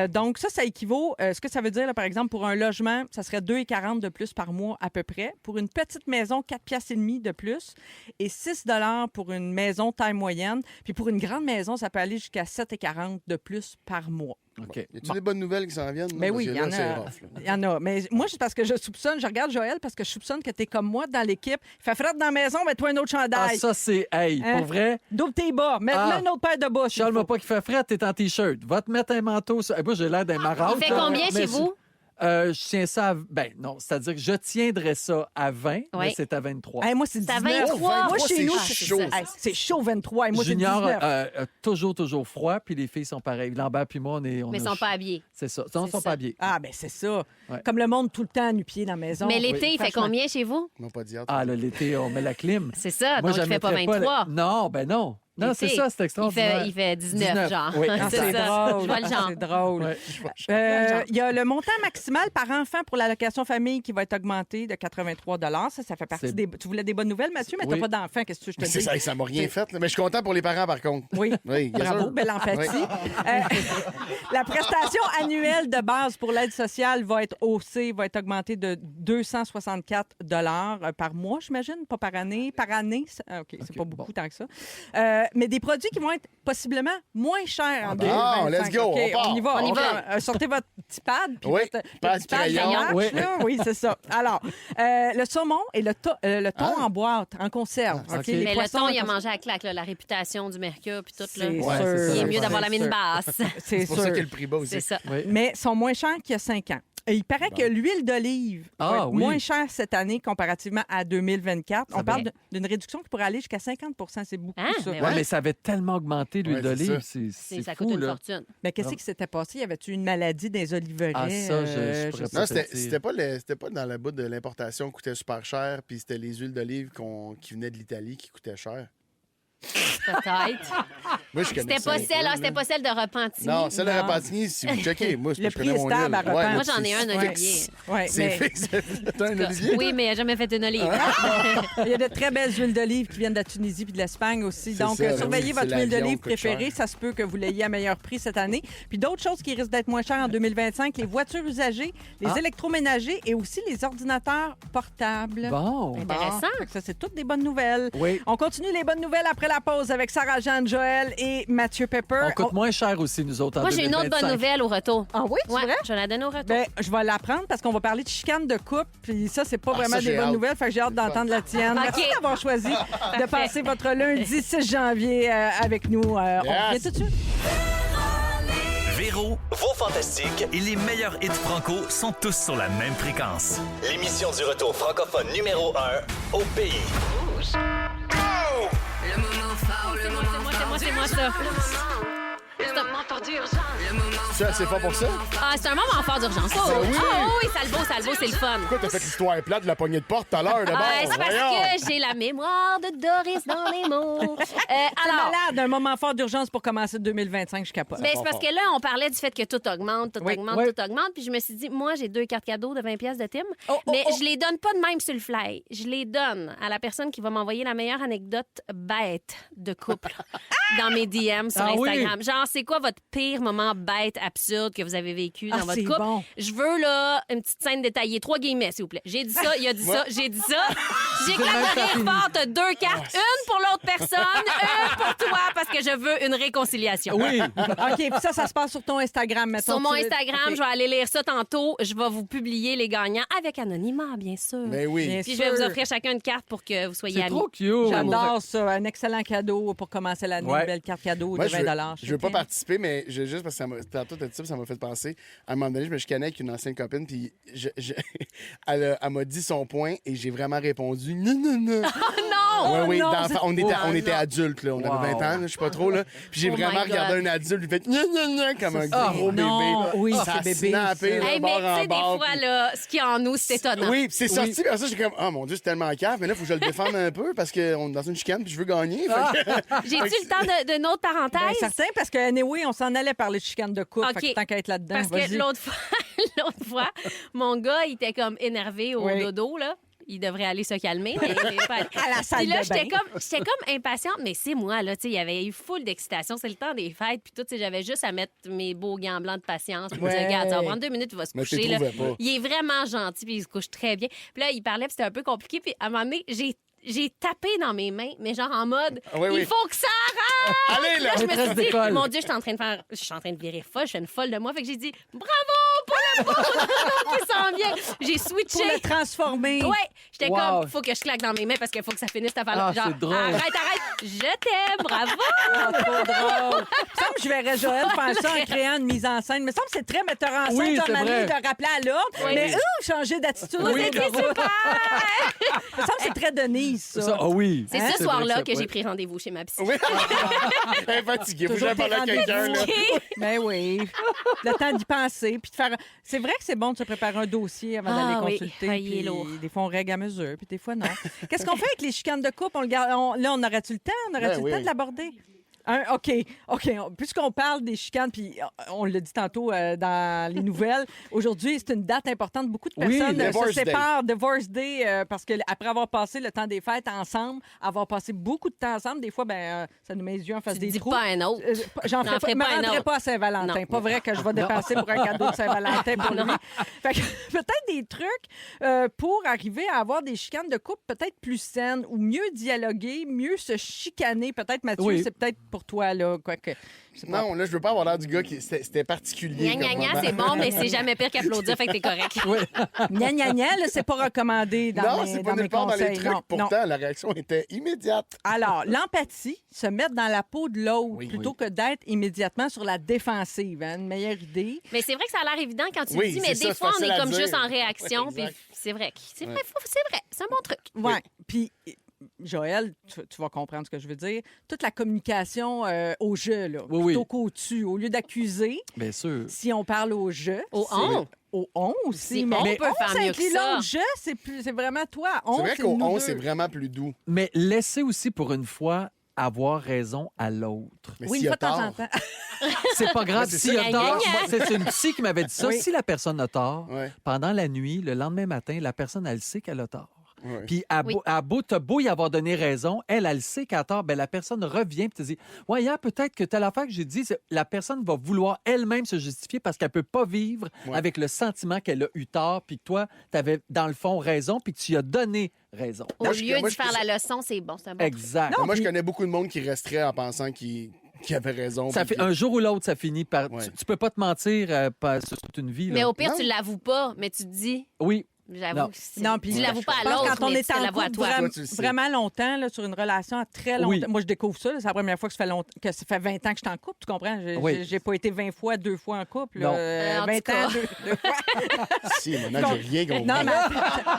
Donc, ça équivaut. Ce que ça veut dire, là, par exemple, pour un logement, ça serait 2,40 de plus par mois à peu près. Pour une petite maison, 4,5 piastres de plus. Et 6 pour une maison taille moyenne. Puis pour une grande maison, ça peut aller jusqu'à 7,40 de plus par mois. OK. Y a-tu des bonnes nouvelles qui s'en viennent? Ben Parce oui, que il y là, en c'est a. rough, là. Il y en a. Mais moi, c'est parce que je soupçonne, je regarde Joël parce que je soupçonne que tu es comme moi dans l'équipe. Il fait frais dans la maison, mets-toi un autre Ah, chandail. ça, c'est... Hey, Hein? pour vrai, Double tes bas. Mets une autre paire de bas. s'il Charles-moi faut. pas qu'il fait frais, t'es en T-shirt. Va te mettre un manteau. Moi, j'ai l'air d'un maraude. Il fait là. combien Mais chez vous? je tiens ça à... Ben non, c'est-à-dire que je tiendrais ça à 20, mais Oui. c'est à 23. Hey, moi, c'est C'est à 19. 23. Moi, 23, chez nous, c'est c'est chaud. Hey, c'est chaud, 23. Et moi, c'est Junior 19. a toujours froid, puis les filles sont pareilles. Lambert puis moi, on Mais ils a sont pas habillés. C'est ça. Non, ils C'est sont ça. pas habillés. Ah, ben c'est ça. Ouais. Comme le monde tout le temps nu-pied dans la maison. Mais l'été, il fait Franchement. combien chez vous? Ils m'ont pas dit hâte. Ah, là, l'été, on met la clim. C'est ça, Moi, donc il je fait pas mettrais 23. Non, ben non. Non, c'est L'été, ça, c'est extraordinaire. Il fait 19, genre. Oui, Ah, c'est c'est ça. drôle. Je vois le genre. C'est drôle. Ouais. Il y a le montant maximal par enfant pour l'allocation famille qui va être augmenté de 83 Ça fait partie C'est- des... Tu voulais des bonnes nouvelles, Mathieu, mais Oui. t'as pas d'enfant. Qu'est-ce que je te Mais c'est dis? ça, ça m'a rien fait. là. Mais je suis content pour les parents, par contre. Oui. Oui, bien Bravo, sûr. belle empathie. Oui. La prestation annuelle de base pour l'aide sociale va être haussée, va être augmentée de 264 par mois, j'imagine, pas par année. Par année, OK, c'est pas beaucoup tant que ça. Mais des produits qui vont être possiblement moins chers en 2025. let's go, OK, on part. on y va. On y OK, va. Sortez votre petit pad. Puis Oui, votre pad, petit pad crayon. de match, Oui. là. Oui, c'est ça. Alors, le saumon et le thon en boîte, en conserve. Ah, OK, OK. les Mais le poissons thon, en il a conserve. mangé à claque, là, la réputation du Mercure, puis tout. C'est Là. sûr. Ouais, c'est ça. Il est mieux d'avoir la C'est mine sûr. basse. C'est C'est pour ça sûr. qu'il y a le prix bas aussi. C'est ça. Oui. Mais sont moins chers qu'il y a 5 ans. Et il paraît que l'huile d'olive Ah, va être oui. moins chère cette année comparativement à 2024. On Ça parle va. d'une réduction qui pourrait aller jusqu'à 50 C'est beaucoup, Hein? ça. Mais Ouais, mais ça avait tellement augmenté, l'huile Ouais, c'est d'olive. ça. C'est Ça fou, coûte une là. fortune. Mais qu'est-ce qui s'était passé? Y avait-tu une maladie des oliveraies? Ah, ça, je pourrais sais pas Non, te c'était dire. c'était pas dans le bout de l'importation qui coûtait super cher, puis c'était les huiles d'olive qui venaient de l'Italie qui coûtaient cher. Peut-être. Moi, je connais C'était pas celle, hein, c'était pas celle de Repentigny. Non, celle de Non. Repentigny, si vous checkez, moi, Le je prix connais est mon stable huile. à Repentigny. Moi, j'en ai un c'est olivier. fixe. Ouais, C'est mais fixe. T'as un olivier? Oui, mais il n'a jamais fait une olive. il y a de très belles huiles d'olive qui viennent de la Tunisie puis de l'Espagne aussi. C'est Donc, ça, surveillez oui, votre c'est huile l'avion d'olive qui coûte préférée. cher. Ça se peut que vous l'ayez à meilleur prix cette année. Puis d'autres choses qui risquent d'être moins chères en 2025, les voitures usagées, les Ah. électroménagers et aussi les ordinateurs portables. Bon. Intéressant. Fait que ça, c'est toutes des bonnes nouvelles. Oui. On continue les bonnes nouvelles après la pause avec Sarah-Jeanne, Joël et Mathieu Pepper. On coûte moins cher aussi, nous autres, en Moi, j'ai une autre 2025. bonne nouvelle au retour. Ah oui, c'est Ouais, vrai? je la donne au retour. Ben, je vais l'apprendre parce qu'on va parler de chicane de couple. Puis ça, c'est pas vraiment ça, des j'ai bonnes hâte. nouvelles. Fait que j'ai hâte d'entendre la tienne. OK. Merci d'avoir choisi de passer votre lundi 6 janvier avec nous. On Yes. revient tout de suite. Véro, Vos Fantastiques, et les meilleurs hits franco sont tous sur la même fréquence. l'émission du retour francophone numéro 1 au pays. Le moment fort, le moment fort. C'est moi, ça. Le moment fort d'urgence. Le moment Ça, c'est pas pour ça? Ah, c'est un moment fort d'urgence. Oh, oui. oui, ça le vaut, c'est le fun. Pourquoi t'as fait l'histoire plate de la poignée de porte tout à l'heure, d'abord? Ah, c'est parce que j'ai la mémoire de Doris dans les mots. C'est Alors, malade, un moment fort d'urgence pour commencer 2025, je capote. ben, c'est parce que là, on parlait du fait que tout augmente, Oui. tout augmente. Puis je me suis dit, moi, j'ai 2 cartes cadeaux de 20 pièces de Tim, mais je les donne pas de même sur le fly. Je les donne à la personne qui va m'envoyer la meilleure anecdote bête de couple dans mes DM sur Ah oui? Instagram. Genre, c'est quoi votre pire moment bête, absurde que vous avez vécu dans votre c'est couple? bon. Je veux, là, une petite scène détaillée. 3 guillemets, s'il vous plaît. J'ai dit ça, il a dit ça, j'ai dit ça. J'éclate de rire fort. T'as 2 cartes. Une pour l'autre personne, une pour toi, parce que je veux une réconciliation. Oui. OK, puis ça se passe sur ton Instagram, mettons. Sur mon Tu- Instagram, OK. je vais aller lire ça tantôt. Je vais vous publier les gagnants avec anonymat, bien sûr. Mais oui. Bien Puis je vais vous sûr. offrir chacun une carte pour que vous soyez C'est amis. trop cute. J'adore ça. Un excellent cadeau pour commencer l'année. Ouais. Une belle carte cadeau Moi, de 20 je veux pas participer, mais juste parce que tantôt, t'as dit ça, puis ça m'a fait penser. À un moment donné, je me chicanais avec une ancienne copine, puis elle m'a dit son point, et j'ai vraiment répondu non, non, non. Non! Oui, non, on était non. adultes, là. On Wow. avait 20 ans, là, je sais pas trop, là. Puis j'ai Oh vraiment my regardé God. un adulte, lui fait gna, gna, gna, comme un Ah, gros bébé. non, oui, ça c'est bébé, snappé, ça. là, Hey, mais bord tu en sais, des bord, fois, puis- là, ce qu'il y a en nous, c'est étonnant. Oui, puis c'est sorti, puis après ça, j'étais comme, oh mon Dieu, c'est tellement cave, mais là, il faut que je le défende un peu parce qu'on est dans une chicane, puis je veux gagner. Fait que- J'ai-tu le temps d'une autre Ben, parenthèse? certain, parce que, anyway, on s'en allait parler de chicane de couple. OK. Fait que tant qu'à être là-dedans, Parce vas-y. que l'autre fois, mon gars, il était comme énervé au Oui. dodo, là. Il devrait aller se calmer. Mais il est pas allé. À la salle Puis là, de bain. j'étais comme impatiente, mais c'est moi, là. Tu sais, il y avait eu full d'excitation. C'est le temps des fêtes. Puis tout, tu sais, j'avais juste à mettre mes beaux gants blancs de patience. Puis Ouais. dire, regarde, ça va prendre 2 minutes, il va se Mais tu coucher. Là. trouvais pas. Il est vraiment gentil, puis il se couche très bien. Puis là, il parlait, puis c'était un peu compliqué. Puis à un moment donné, j'ai tapé dans mes mains, mais genre en mode, Ah oui, oui. il faut que ça arrête! Allez, là! Là, je me Maîtresse suis dit, d'école. mon Dieu, je suis en train de virer folle, je fais une folle de moi. Fait que j'ai dit, bravo pour le beau dodo qui s'en vient. J'ai Pour switché. le transformer. Ouais, j'étais Wow. comme, faut que je claque dans mes mains parce qu'il faut que ça finisse ta Ah, genre, c'est drôle. arrête, je t'aime, bravo! Ah, trop drôle. Il me semble que je verrais Joël faire ça en créant une mise en scène. Il me semble que c'est très metteur en scène, Oui, genre, c'est Marie, vrai. de rappeler à l'ordre. Oui. Mais changer d'attitude. Vous Oui, étiez de route. super! Il me semble que c'est très Denise, ça. Ça, ah oui. C'est Hein? ce soir-là vrai que j'ai ouais. pris rendez-vous chez ma psy. Oui. Elle est fatiguée. Faut que Toujours j'aille parler à tes quelqu'un, là. rendez-vous. Ben oui. Le temps d'y penser. Puis de faire. C'est vrai que c'est bon de se préparer un dossier avant Ah d'aller oui. consulter. Ah, il est puis lourd. des fois, on règle à mesure, puis des fois, non. Qu'est-ce qu'on fait avec les chicanes de couple? On le garde, là, on aurait-tu le temps? On aurait-tu Ben le oui. temps de l'aborder? OK. Puisqu'on parle des chicanes, puis on l'a dit tantôt dans les nouvelles, aujourd'hui, c'est une date importante. Beaucoup de Oui, personnes se Divorce Day. séparent. Divorce Day, parce qu'après avoir passé le temps des fêtes ensemble, avoir passé beaucoup de temps ensemble, des fois, ça nous met les yeux en face Tu des dis trous. pas un autre. J'en N'en ferai ferai pas, pas un rendrai autre. pas à Saint-Valentin. Non. Pas vrai que je vais dépenser pour un cadeau de Saint-Valentin pour lui. Fait que, peut-être des trucs pour arriver à avoir des chicanes de couple peut-être plus saines ou mieux dialoguer, mieux se chicaner. Peut-être, Mathieu, Oui. c'est peut-être pour toi, là. Quoique, je sais pas. Non, là, je veux pas avoir l'air du gars qui. C'était particulier. Gna, gna, comme gna, moment. c'est bon, mais c'est jamais pire qu'applaudir, fait que t'es correct. Gna, gna, gna, là, c'est pas recommandé dans Non, mes, c'est pas dans mes nulle part dans les conseils. trucs. Non, non. Pourtant, la réaction était immédiate. Alors, l'empathie, se mettre dans la peau de l'autre Oui, plutôt oui. que d'être immédiatement sur la défensive. Hein, une meilleure idée. Mais c'est vrai que ça a l'air évident quand tu Oui, le dis, mais c'est ça, des c'est fois, on facile est à comme dire. juste en réaction. Ouais, Puis exact. c'est vrai, c'est vrai, c'est un bon truc. Oui. Puis, Joël, tu vas comprendre ce que je veux dire. Toute la communication au jeu, là, Oui, oui. plutôt qu'au-tu. Au lieu d'accuser, Bien sûr. si on parle au jeu. Au c'est- on. Au on aussi. Si Mais on on peut faire mieux que ça. Jeu, c'est vraiment toi. On, C'est vrai qu'au nous 11, deux. c'est vraiment plus doux. Mais laissez aussi pour une fois avoir raison à l'autre. Mais Oui, s'il une y fois a de temps en tort. temps. C'est pas grave c'est s'il ça. a tort. Gna, gna, Moi, c'est une psy qui m'avait dit ça. Oui. Si la personne a tort, Ouais. pendant la nuit, le lendemain matin, la personne, elle sait qu'elle a tort. Ouais. Puis, t'as beau y avoir donné raison, elle sait qu'elle a tort, ben, la personne revient et te dit ouais, hier, peut-être que telle affaire que j'ai dit, la personne va vouloir elle-même se justifier parce qu'elle peut pas vivre Ouais. avec le sentiment qu'elle a eu tort, puis que toi, tu avais, dans le fond, raison, puis que tu y as donné raison. Au Moi, lieu moi, de je faire trouve la leçon, c'est bon, c'est un bon truc. Exact. Moi, je connais beaucoup de monde qui resterait en pensant qu'il avait raison. Ça puis fait un jour ou l'autre, ça finit par. Ouais. Tu peux pas te mentir sur toute une vie. là. Mais au pire, Non. tu l'avoues pas, mais tu te dis, Oui. J'avoue que c'est... Non, puis tu l'avoues pas à je pense l'autre, quand on mais est tu en l'avoues à couple toi. Toi, tu le sais. vraiment longtemps, là, sur une relation à très longtemps. Oui. Moi, je découvre ça. C'est la première fois que ça fait 20 ans que je suis en couple, tu comprends? J'ai pas été 20 fois, 2 fois en couple. Non. En 20 tout cas. ans, deux fois. Si, maintenant, j'ai rien compris. Non, mais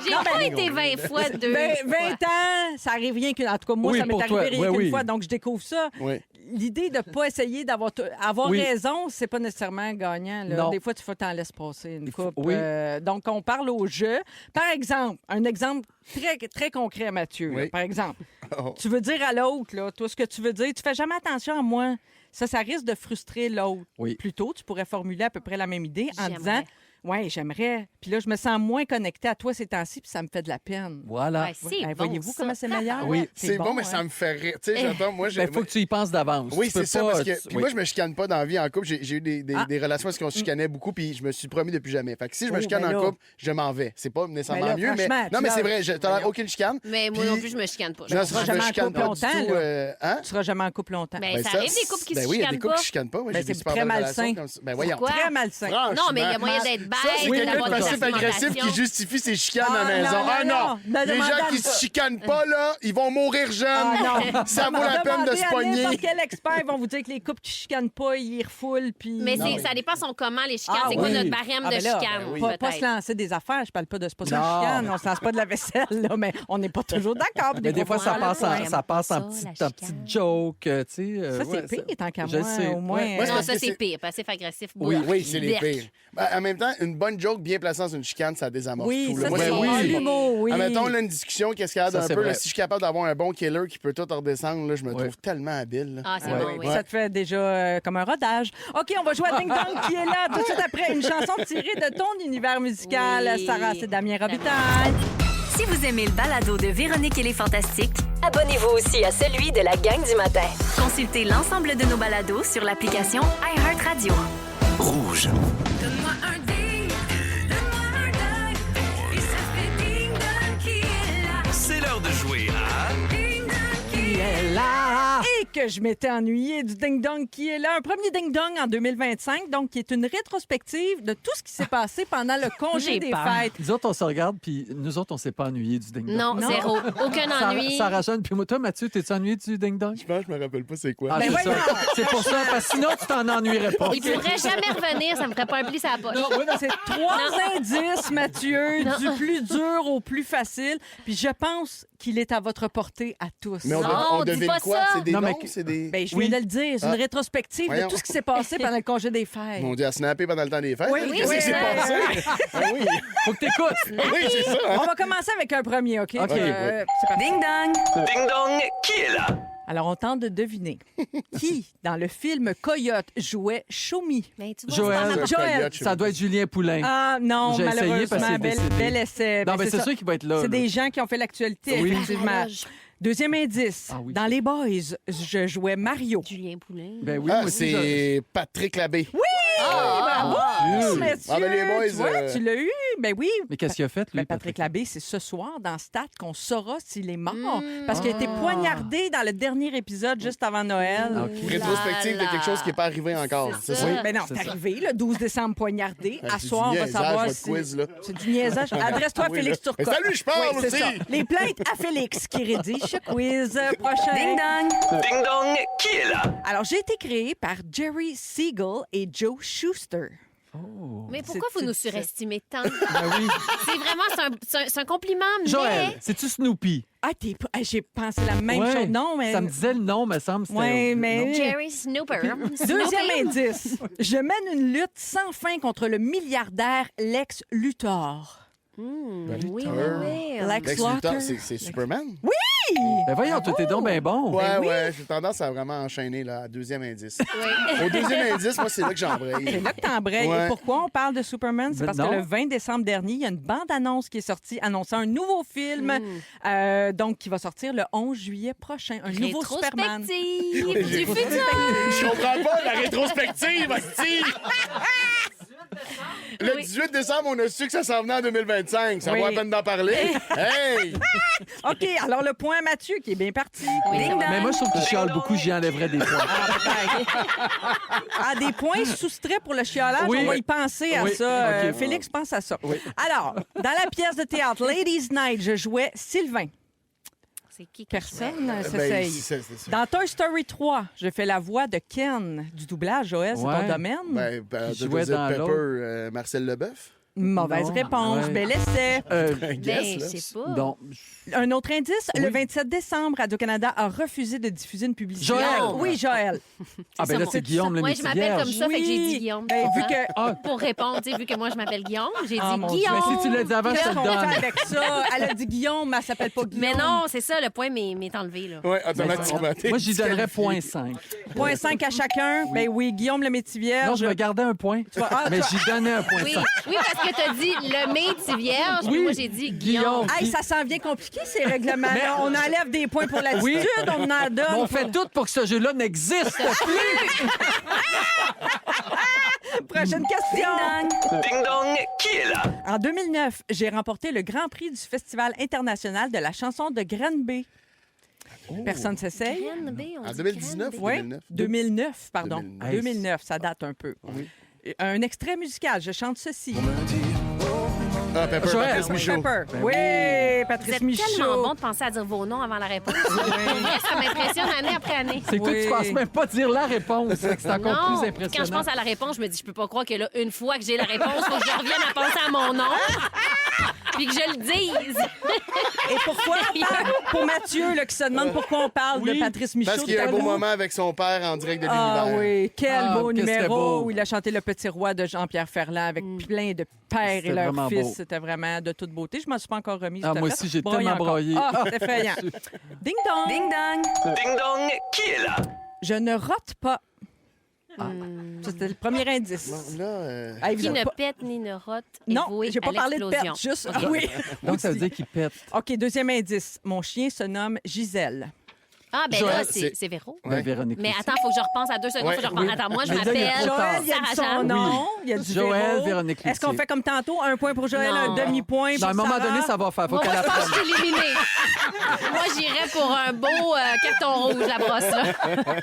J'ai pas été 20 fois, 2 20 fois. ans, ça arrive rien qu'une. En tout cas, moi, Oui, ça m'est pour toi. arrivé rien Oui, qu'une oui. fois, donc je découvre ça. Oui. L'idée de ne pas essayer d'avoir avoir Oui. raison, c'est pas nécessairement gagnant. Là. Non. Des fois, tu faut t'en laisser passer une coupe. oui. Donc, on parle au jeu. Par exemple, un exemple très, très concret, Mathieu. Oui. Là. Par exemple, Oh. tu veux dire à l'autre, là, toi, ce que tu veux dire, tu fais jamais attention à moi. Ça risque de frustrer l'autre. Oui. Plutôt, tu pourrais formuler à peu près la même idée en J'aimerais. disant ouais, j'aimerais. Puis là, je me sens moins connectée à toi ces temps-ci, puis ça me fait de la peine. Voilà. Ouais, c'est Hey, bon, voyez-vous ça. comment c'est meilleur? Oui. C'est bon, mais hein? ça me fait rire. Tu sais, j'entends, moi, j'ai. Il faut que tu y penses d'avance. Oui, Tu peux c'est ça, pas- parce que. Puis oui. moi, je me chicane pas dans la vie en couple. J'ai eu des Ah. relations où on se chicanait beaucoup, puis je me suis promis de plus jamais. Fait que si je me Oh, chicane ben en là. couple, je m'en vais. C'est pas nécessairement Ben là, mieux, mais. franchement, Non, tu mais c'est lâches. vrai, t'as l'air aucune chicane. Mais moi Puis- non plus, je me chicane pas. Non, tu seras je me jamais en chicane couple pas longtemps, du tout. là. Hein? Tu seras jamais en couple longtemps. Ben, Ben, ça arrive des couples qui ben se oui, il y a des chicanent couples pas. qui se chicanent pas. Moi, Ben, j'ai des c'est super très bonnes malsain. relations comme ça. Ben voyons. Pourquoi? Très malsain. Non, mais il y a moyen d'être Ça, bête, c'est quelqu'un d'avoir de de passif-agressif qui l'argumentation. justifie ses chicanes Ah, à la maison. non, Ah non, non! non. Les Demande gens à- qui se chicanent pas, là, ils vont mourir jeunes. Ah, non. Ça vaut la peine de Demandez se à pogner. n'importe quel expert, ils vont vous dire que les couples qui chicanent pas, ils refoulent. Puis... Mais Non, ça dépend son comment, les chicanes. Ah, c'est quoi oui. notre barème Ah, de ben là, chicane, oui. Pas se peut-être? lancer des affaires, je parle pas de se passer Non. en chicane, on se lance pas de la vaisselle, là, mais on n'est pas toujours d'accord. Mais des fois, ça comprends, passe là, en, ouais. ça passe en Ça, petite, la en petite chicane. joke, tu sais. Ça, c'est pire, tant qu'à Je moi, sais. au moins. Ouais. Moi, c'est Non, parce ça, que c'est pire. Passif-agressif. Oui, bourre. oui, c'est les Berk. pires. Ben, en même temps, une bonne joke bien placée dans une chicane, ça désamorce Oui, tout. là. ça, Moi, c'est Ben c'est oui. bon, bon. l'humour, oui. Admettons, là, une discussion, qu'est-ce qu'il y a Ça, d'un c'est peu, là, vrai. si je suis capable d'avoir un bon killer qui peut tout redescendre, là, je me Ouais. trouve tellement habile. là. Ah, c'est Ouais. bon, oui. Ça te fait déjà comme un rodage. OK, on va jouer à Ding Dong qui est là tout de suite après une chanson tirée de ton univers musical. Oui. Sarah, c'est Damien Robitaille. Si vous aimez le balado de Véronique et les Fantastiques, Abonnez-vous aussi à celui de la gang du matin. consultez l'ensemble de nos balados sur l'application iHeartRadio. Rouge. Donne-moi un ding, donne-moi un ding, et ça fait ding dong qui est là. C'est l'heure de jouer à... Ding dong qui est Et que je m'étais ennuyée du Ding Dong qui est là. Un premier Ding Dong en 2025, donc qui est une rétrospective de tout ce qui s'est passé pendant le congé J'ai des peur. fêtes. Nous autres, on se regarde, puis nous autres, on s'est pas ennuyés du ding-dong. Non, Non. zéro. Aucun ennui. Sarah Jeanne, puis moi, toi, Mathieu, t'es-tu ennuyé du ding-dong? Je pense que je me rappelle pas c'est quoi. Ah, Ben c'est ça. voyons. C'est pour ça, parce que sinon, tu t'en ennuierais pas. Il pourrait jamais revenir, ça me ferait pas un pli sur la poche. C'est 3 indices, Mathieu, du plus dur au plus facile. Puis je pense qu'il est à votre portée à tous. Mais on, Non, on dis devine pas quoi? ça. C'est des Non, mais noms? que- C'est des... Ben, je Oui. viens de le dire, c'est une Ah. rétrospective Voyons. de tout ce qui s'est passé pendant le congé des fêtes. Mon Dieu, à snapper pendant le temps des fêtes. Oui, là. oui, Qu'est-ce oui. qui s'est passé? Ah oui. Faut que t'écoutes. Oui, c'est ça. hein? On va commencer avec un premier, OK? OK. C'est parti. Ding dong. Ding dong, qui est là? Alors, on tente de deviner qui, dans le film Coyote, jouait Shomi. Mais tu vois, Joël. c'est pas n'importe- Joël. Coyote, Ça doit être Julien Poulain. Ah non, J'ai essayé malheureusement, parce que c'est bel, décédé. bel essai. Non, Ben, mais c'est sûr qu'il va être là. C'est là. des gens qui ont fait l'actualité, Oui. effectivement. Horloge. Deuxième indice. Ah oui. Dans Les Boys, je jouais Mario. Julien Poulain. Ben oui, Ah, moi aussi, c'est Patrick Labbé. Bravo, Dieu. Mathieu. Ah, ben, les Boys, tu vois, tu l'as eu. Ben oui. Mais qu'est-ce qu'il a fait, lui, Ben, Patrick Labbé, c'est ce soir dans Stat qu'on saura s'il est mort. Parce qu'il a Ah. été poignardé dans le dernier épisode juste avant Noël. OK. Rétrospective de quelque chose qui n'est pas arrivé encore. C'est C'est ça. ça? Oui. Ben non, C'est c'est ça. arrivé, le 12 décembre poignardé. Ben, À c'est soir, du on va niaisage, savoir votre si... quiz, là. C'est du niaisage. Adresse-toi à Oui, Félix là. Turcotte. Mais salut, je parle Oui, c'est aussi. ça. Les plaintes à Félix qui rédige ce quiz. Prochain. Ding dong. Ding dong, qui est là? Alors, j'ai été créé par Jerry Siegel et Joe Schuster. Mais pourquoi C'est- vous nous c'est- surestimer tant? Ben oui. C'est vraiment, c'est un compliment, mais... Joël, c'est-tu Snoopy? Ah, j'ai pensé la même Ouais. chose. Non, mais... Ça me disait le nom, me semble. c'était- Ouais, mais- non? Jerry Snooper. Deuxième Snoopy. indice. Je mène une lutte sans fin contre le milliardaire Lex Luthor. Oui, oui, Luthor. oui. Lex Lex Luthor. Luthor, c'est Superman? Ben voyons, toi, t'es donc bien bon. Ouais, oui. ouais. J'ai tendance à vraiment enchaîner, là, à deuxième indice. Oui. Au deuxième indice, moi, c'est là que C'est j'embraye. là que t'embrayes. Ouais. Et pourquoi on parle de Superman? C'est Ben parce non. que le 20 décembre dernier, il y a une bande-annonce qui est sortie annonçant un nouveau film donc qui va sortir le 11 juillet prochain. Un nouveau Superman. Rétrospective du futur. Je comprends pas la rétrospective, hostie! Le Oui. 18 décembre, on a su que ça s'en venait en 2025. Ça vaut la peine d'en parler. Hey! OK, alors le point à Mathieu qui est bien parti. Oui, Ding c'est bon. dong. Mais moi, je trouve qu'il chiale beaucoup, j'y enlèverais des points. Ah, des points soustraits pour le chiolage, Oui. on va y penser à Oui. ça. OK. Félix pense à ça. Alors, dans la pièce de théâtre Ladies Night, je jouais Sylvain. C'est qui? Personne Ben, s'essaye. c'est ça. Dans Toy Story 3, je fais la voix de Ken du doublage. Joël, c'est Ouais. ton domaine? Ben, Qui jouait Dr. dans Pepper, l'autre. Marcel Leboeuf. Mauvaise Non. réponse. Ouais. Bel essai. Un Ben, guess, là. je sais pas. Donc, Un autre indice, le 27 décembre, Radio-Canada a refusé de diffuser une publicité. Joël! Oui, Joël. ah ben là, mon- c'est Guillaume, le Moi, je métier m'appelle comme vierge. ça, fait que j'ai Oui. dit Guillaume. Ben, vu tu comprends? que... Pour répondre, tu sais, vu que moi, je m'appelle Guillaume, j'ai Ah, dit mon Dieu. Guillaume. Mais si tu l'as dit avant, je te Qu'est-ce le qu'on fait donne. avec ça? Elle a dit Guillaume, mais elle s'appelle pas Guillaume. Mais non, c'est ça, le point m'est enlevé, là. Oui, automatiquement. Moi, j'y donnerais point 5. Point 5 à chacun. Ben oui, Guillaume le métier vierge. Non, je me gardais un point. Mais j'y donnais un point Oui, 5. oui, parce que t'as dit le métier vierge, puis Oui, moi, j'ai dit Guillaume. Guillaume. Hey, ça s'en vient compliqué, ces règlements-là. On enlève des points pour l'attitude, Oui. on en donne. On fait tout pour que ce jeu-là n'existe plus. Prochaine question. Ding dong, qui est là? En 2009, j'ai remporté le Grand Prix du Festival international de la chanson de Granby. Personne s'essaye? Graine B, on En dit 2019 graine B. ou Oui, 2009? 2009, pardon. 2009. 2009, ça date un peu. Un extrait musical, je chante ceci. Ah, Pepper, Joël. Patrice Michaud. Pepper. Oui, Vous Patrice êtes tellement Michaud. bon de penser à dire vos noms avant la réponse. Pour vrai, ça m'impressionne année après année. C'est que toi, tu penses même pas dire la réponse. C'est encore Non, plus quand je impressionnant. pense à la réponse, je me dis, je peux pas croire que là, une fois que j'ai la réponse, faut que je revienne à penser à mon nom, puis que je le dise. Et pourquoi on parle, pour Mathieu là, qui se demande pourquoi on parle de Patrice Michaud? Parce qu'il y a un tout à beau l'heure. moment avec son père en direct de Ah l'univers. oui, quel Ah, beau que c'était numéro beau. où il a chanté Le Petit Roi de Jean-Pierre Ferland avec plein de pères et C'était leurs vraiment fils. beau. C'était vraiment de toute beauté. Je m'en suis pas encore remise. Ah, tout à moi fait. aussi, j'ai Broye tellement encore. broyé. Ah, c'est effrayant. Ding dong. Ding dong. Ding dong, qui est là? Je ne rote pas. Ça, c'était le premier indice. Là, Hey, vous Qui avez ne pas- pète ni ne rote est Non, voué j'ai pas à parlé de l'explosion. perte, juste. Ah, oui. Donc, ça veut dire qu'il pète. OK, deuxième indice. Mon chien se nomme Gisèle. Ah, ben Joël, là, c'est- c'est Véro. Ben, Véronique. Mais aussi. attends, faut que je repense à 2 secondes. Ouais, Faut que je repense. oui. Attends, moi, je Mais là, il y a m'appelle trop tard. Joël, il y a dit son Sarah-Jeanne. nom. Il y a dit Joël, Véro. Véronique Est-ce qu'on Loutier. fait comme tantôt? Un point pour Joël, Non. un demi-point À pour un moment Sarah? donné, ça va faire. Faut Moi, qu'elle je pense apprenne. que je suis éliminée. Moi, j'irais pour un beau carton rouge, la brosse, là.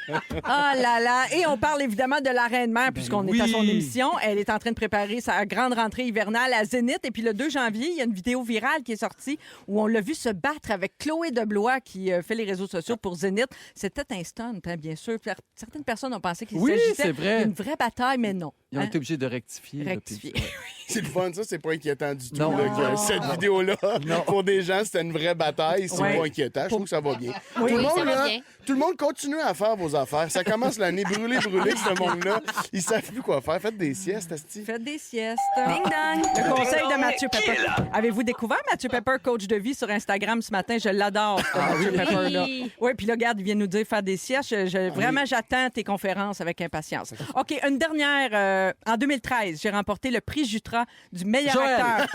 Ah là là! Et on parle évidemment de la Reine-Mère, puisqu'on est à son oui. émission. Elle est en train de préparer sa grande rentrée hivernale à Zénith. Et puis le 2 janvier, il y a une vidéo virale qui est sortie où on l'a vu se battre avec Chloé Deblois qui fait les réseaux sociaux pour Zénith. C'était un stunt, hein, bien sûr. Certaines personnes ont pensé qu'il Oui, s'agissait c'est vrai. d'une vraie bataille, mais non. Ils ont Hein? été obligés de rectifier. là, Rectifier. puis- c'est le fun, ça, c'est pas inquiétant du tout. Non. là, que cette vidéo-là, pour des gens, c'était une vraie bataille. C'est Ouais. pas inquiétant. Je trouve que ça va bien. Oui, tout, le ça monde, va là, bien. tout le monde continue à faire vos affaires. Ça commence l'année brûlée, ce monde-là. Ils savent plus quoi faire. Faites des siestes, Asti. Faites des siestes. Ding dong. Le conseil Ding de dong, Mathieu qui Pepper. est là? Avez-vous découvert Mathieu Pepper, coach de vie sur Instagram ce matin? Je l'adore, ce Mathieu oui. Pepper-là. Oui, puis là, regarde, il vient nous dire faire des siestes. Vraiment, j'attends tes conférences avec impatience. OK, une dernière. En 2013, j'ai remporté le prix Jutra du meilleur Joël. acteur.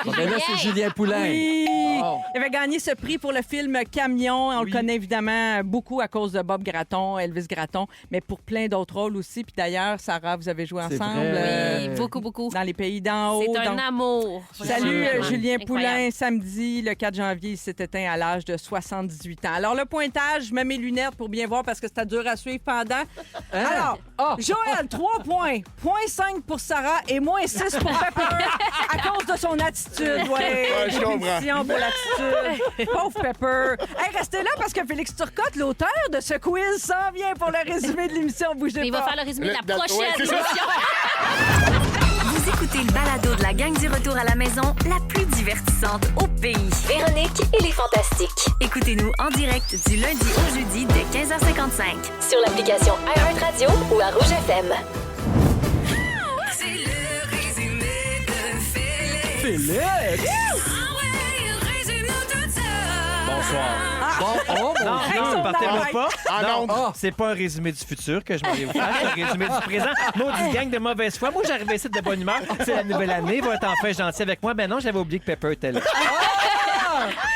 Bon, ben là, c'est Julien Poulain. Oui! Bon. Il avait gagné ce prix pour le film Camion. On le connaît évidemment beaucoup à cause de Bob Gratton, Elvis Gratton, mais pour plein d'autres rôles aussi. Puis d'ailleurs, Sarah, vous avez joué C'est ensemble vrai. Oui, beaucoup, beaucoup. dans les pays d'en haut. C'est un Donc, amour. salut Vraiment. Julien Incroyable. Poulain. Samedi, le 4 janvier, il s'est éteint à l'âge de 78 ans. Alors, le pointage, je mets mes lunettes pour bien voir parce que c'était dur à suivre pendant. Alors, Ah! Joël, 3 points. Point 5 pour Sarah et moins 6 pour Pepper à cause de son attitude. Ouais, je comprends. définition pour l'attitude. Pauvre Pepper. Hey, restez là parce que Félix Turcotte, l'auteur de ce quiz, s'en vient pour le résumé de l'émission. Bougez Mais il pas. va faire le résumé de la Ouais, prochaine c'est ça. émission. Vous écoutez le balado de la gang du retour à la maison, la plus divertissante au pays. Véronique et les Fantastiques. Écoutez-nous en direct du lundi au jeudi dès 15h55. Sur l'application iHeartRadio ou à Rouge FM. C'est le résumé de Félix. Félix! Ah ouais, résume-nous tout ça. Bon, oh, mon Non, Dieu. non, partez-moi pas. Ah, non. Ah. C'est pas un résumé du futur que je m'en vais vous faire, c'est un résumé du présent. Maudite gang de mauvaise foi. Moi, j'arrivais ici de bonne humeur. C'est la nouvelle année. Va être enfin gentil avec moi. Ben non, j'avais oublié que Pepper était là.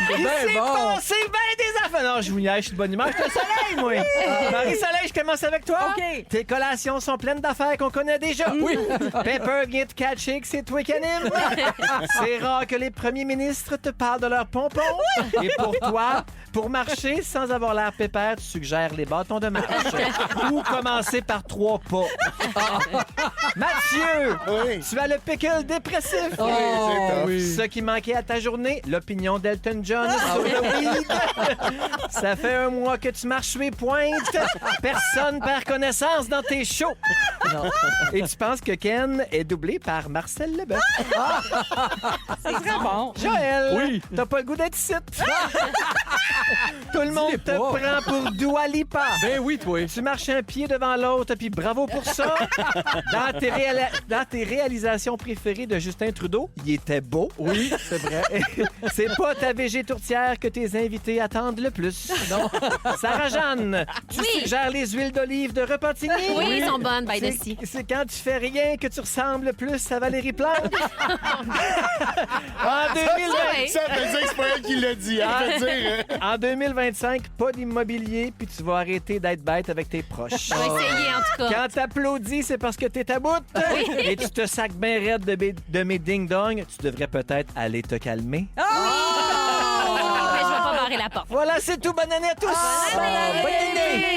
C'est C'est bon. bon, c'est bien des affaires. Non, je vous niaise, je suis de bonne humeur. Je suis le soleil, moi. Marie-Soleil je commence avec toi. OK. Tes collations sont pleines d'affaires qu'on connaît déjà. Oui. Pepper vient te catcher que c'est toi qui anime. C'est rare que les premiers ministres te parlent de leurs pompons. Et pour toi, pour marcher sans avoir l'air pépère, tu suggères les bâtons de marche. Ou commencer par 3 pas. Mathieu, Oui. tu as le pickle dépressif. Oui, c'est tough. oui. Ce qui manquait à ta journée, l'opinion d'Elton John sur le weed. Ça fait 1 mois que tu marches sur les pointes. Personne perd connaissance dans tes shows. Et tu penses que Ken est doublé par Marcel Leboeuf. C'est très bon. Joël, Oui. t'as pas le goût d'être ici. Tout le monde Dis-les te pas. prend pour Dua Lipa. Ben oui, toi. Tu marches un pied devant l'autre, puis bravo pour ça. Dans tes réalisations préférées de Justin Trudeau, il était beau. Oui, c'est vrai. C'est pas ta végé tourtière que tes invités attendent le plus. Non. Sarah-Jeanne, tu Oui. suggères les huiles d'olive de Repentigny? Oui, ils sont bonnes, by the C'est sea. c'est quand tu fais rien que tu ressembles le plus à Valérie Plante. En 2020, Oui. Ça veut dire que c'est pas elle qui l'a dit. Elle veut dire... en 2025, pas d'immobilier, puis tu vas arrêter d'être bête avec tes proches. Je vais essayer, en tout cas. Quand t'applaudis, c'est parce que t'es à bout. Et tu te sacs bien raide de mes ding-dong. Tu devrais peut-être aller te calmer. Mais je vais pas barrer la porte. Voilà, c'est tout. Bonne année à tous. Bonne année,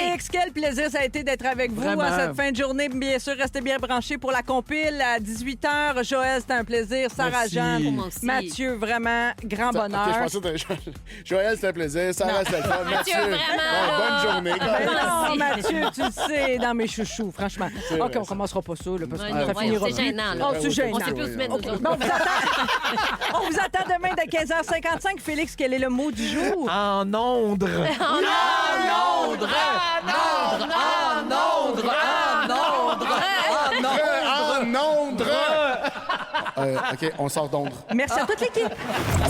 Félix. Quel plaisir ça a été d'être avec vous Vraiment. à cette fin de journée. Bien sûr, restez bien branchés pour la compile à 18h. Joël, c'était un plaisir. Sarah-Jeanne, Moi aussi. Mathieu, vraiment, grand OK, bonheur. je pensais que Joël, c'était un plaisir. Sarah, c'était le fun. Mathieu, vraiment, bon, bonne là. journée. Ben non, Merci. Mathieu, tu le sais, dans mes chouchous, franchement. C'est OK, vrai, on commencera pas ça, là, parce Ouais, que non, ça ouais, finira c'est plus. gênant, là. Oh, c'est gênant. On sait plus où se mettre, nous autres. Bon, on vous attend demain dès 15h55. Félix, quel est le mot du jour? En ondre. En Londres! OK, on sort d'Ondre. Merci à toute l'équipe.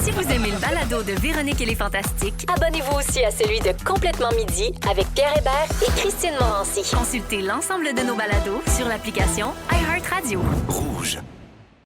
Si vous aimez le balado de Véronique et les Fantastiques, Abonnez-vous aussi à celui de Complètement Midi avec Pierre Hébert et Christine Morancy. consultez l'ensemble de nos balados sur l'application iHeartRadio. Rouge.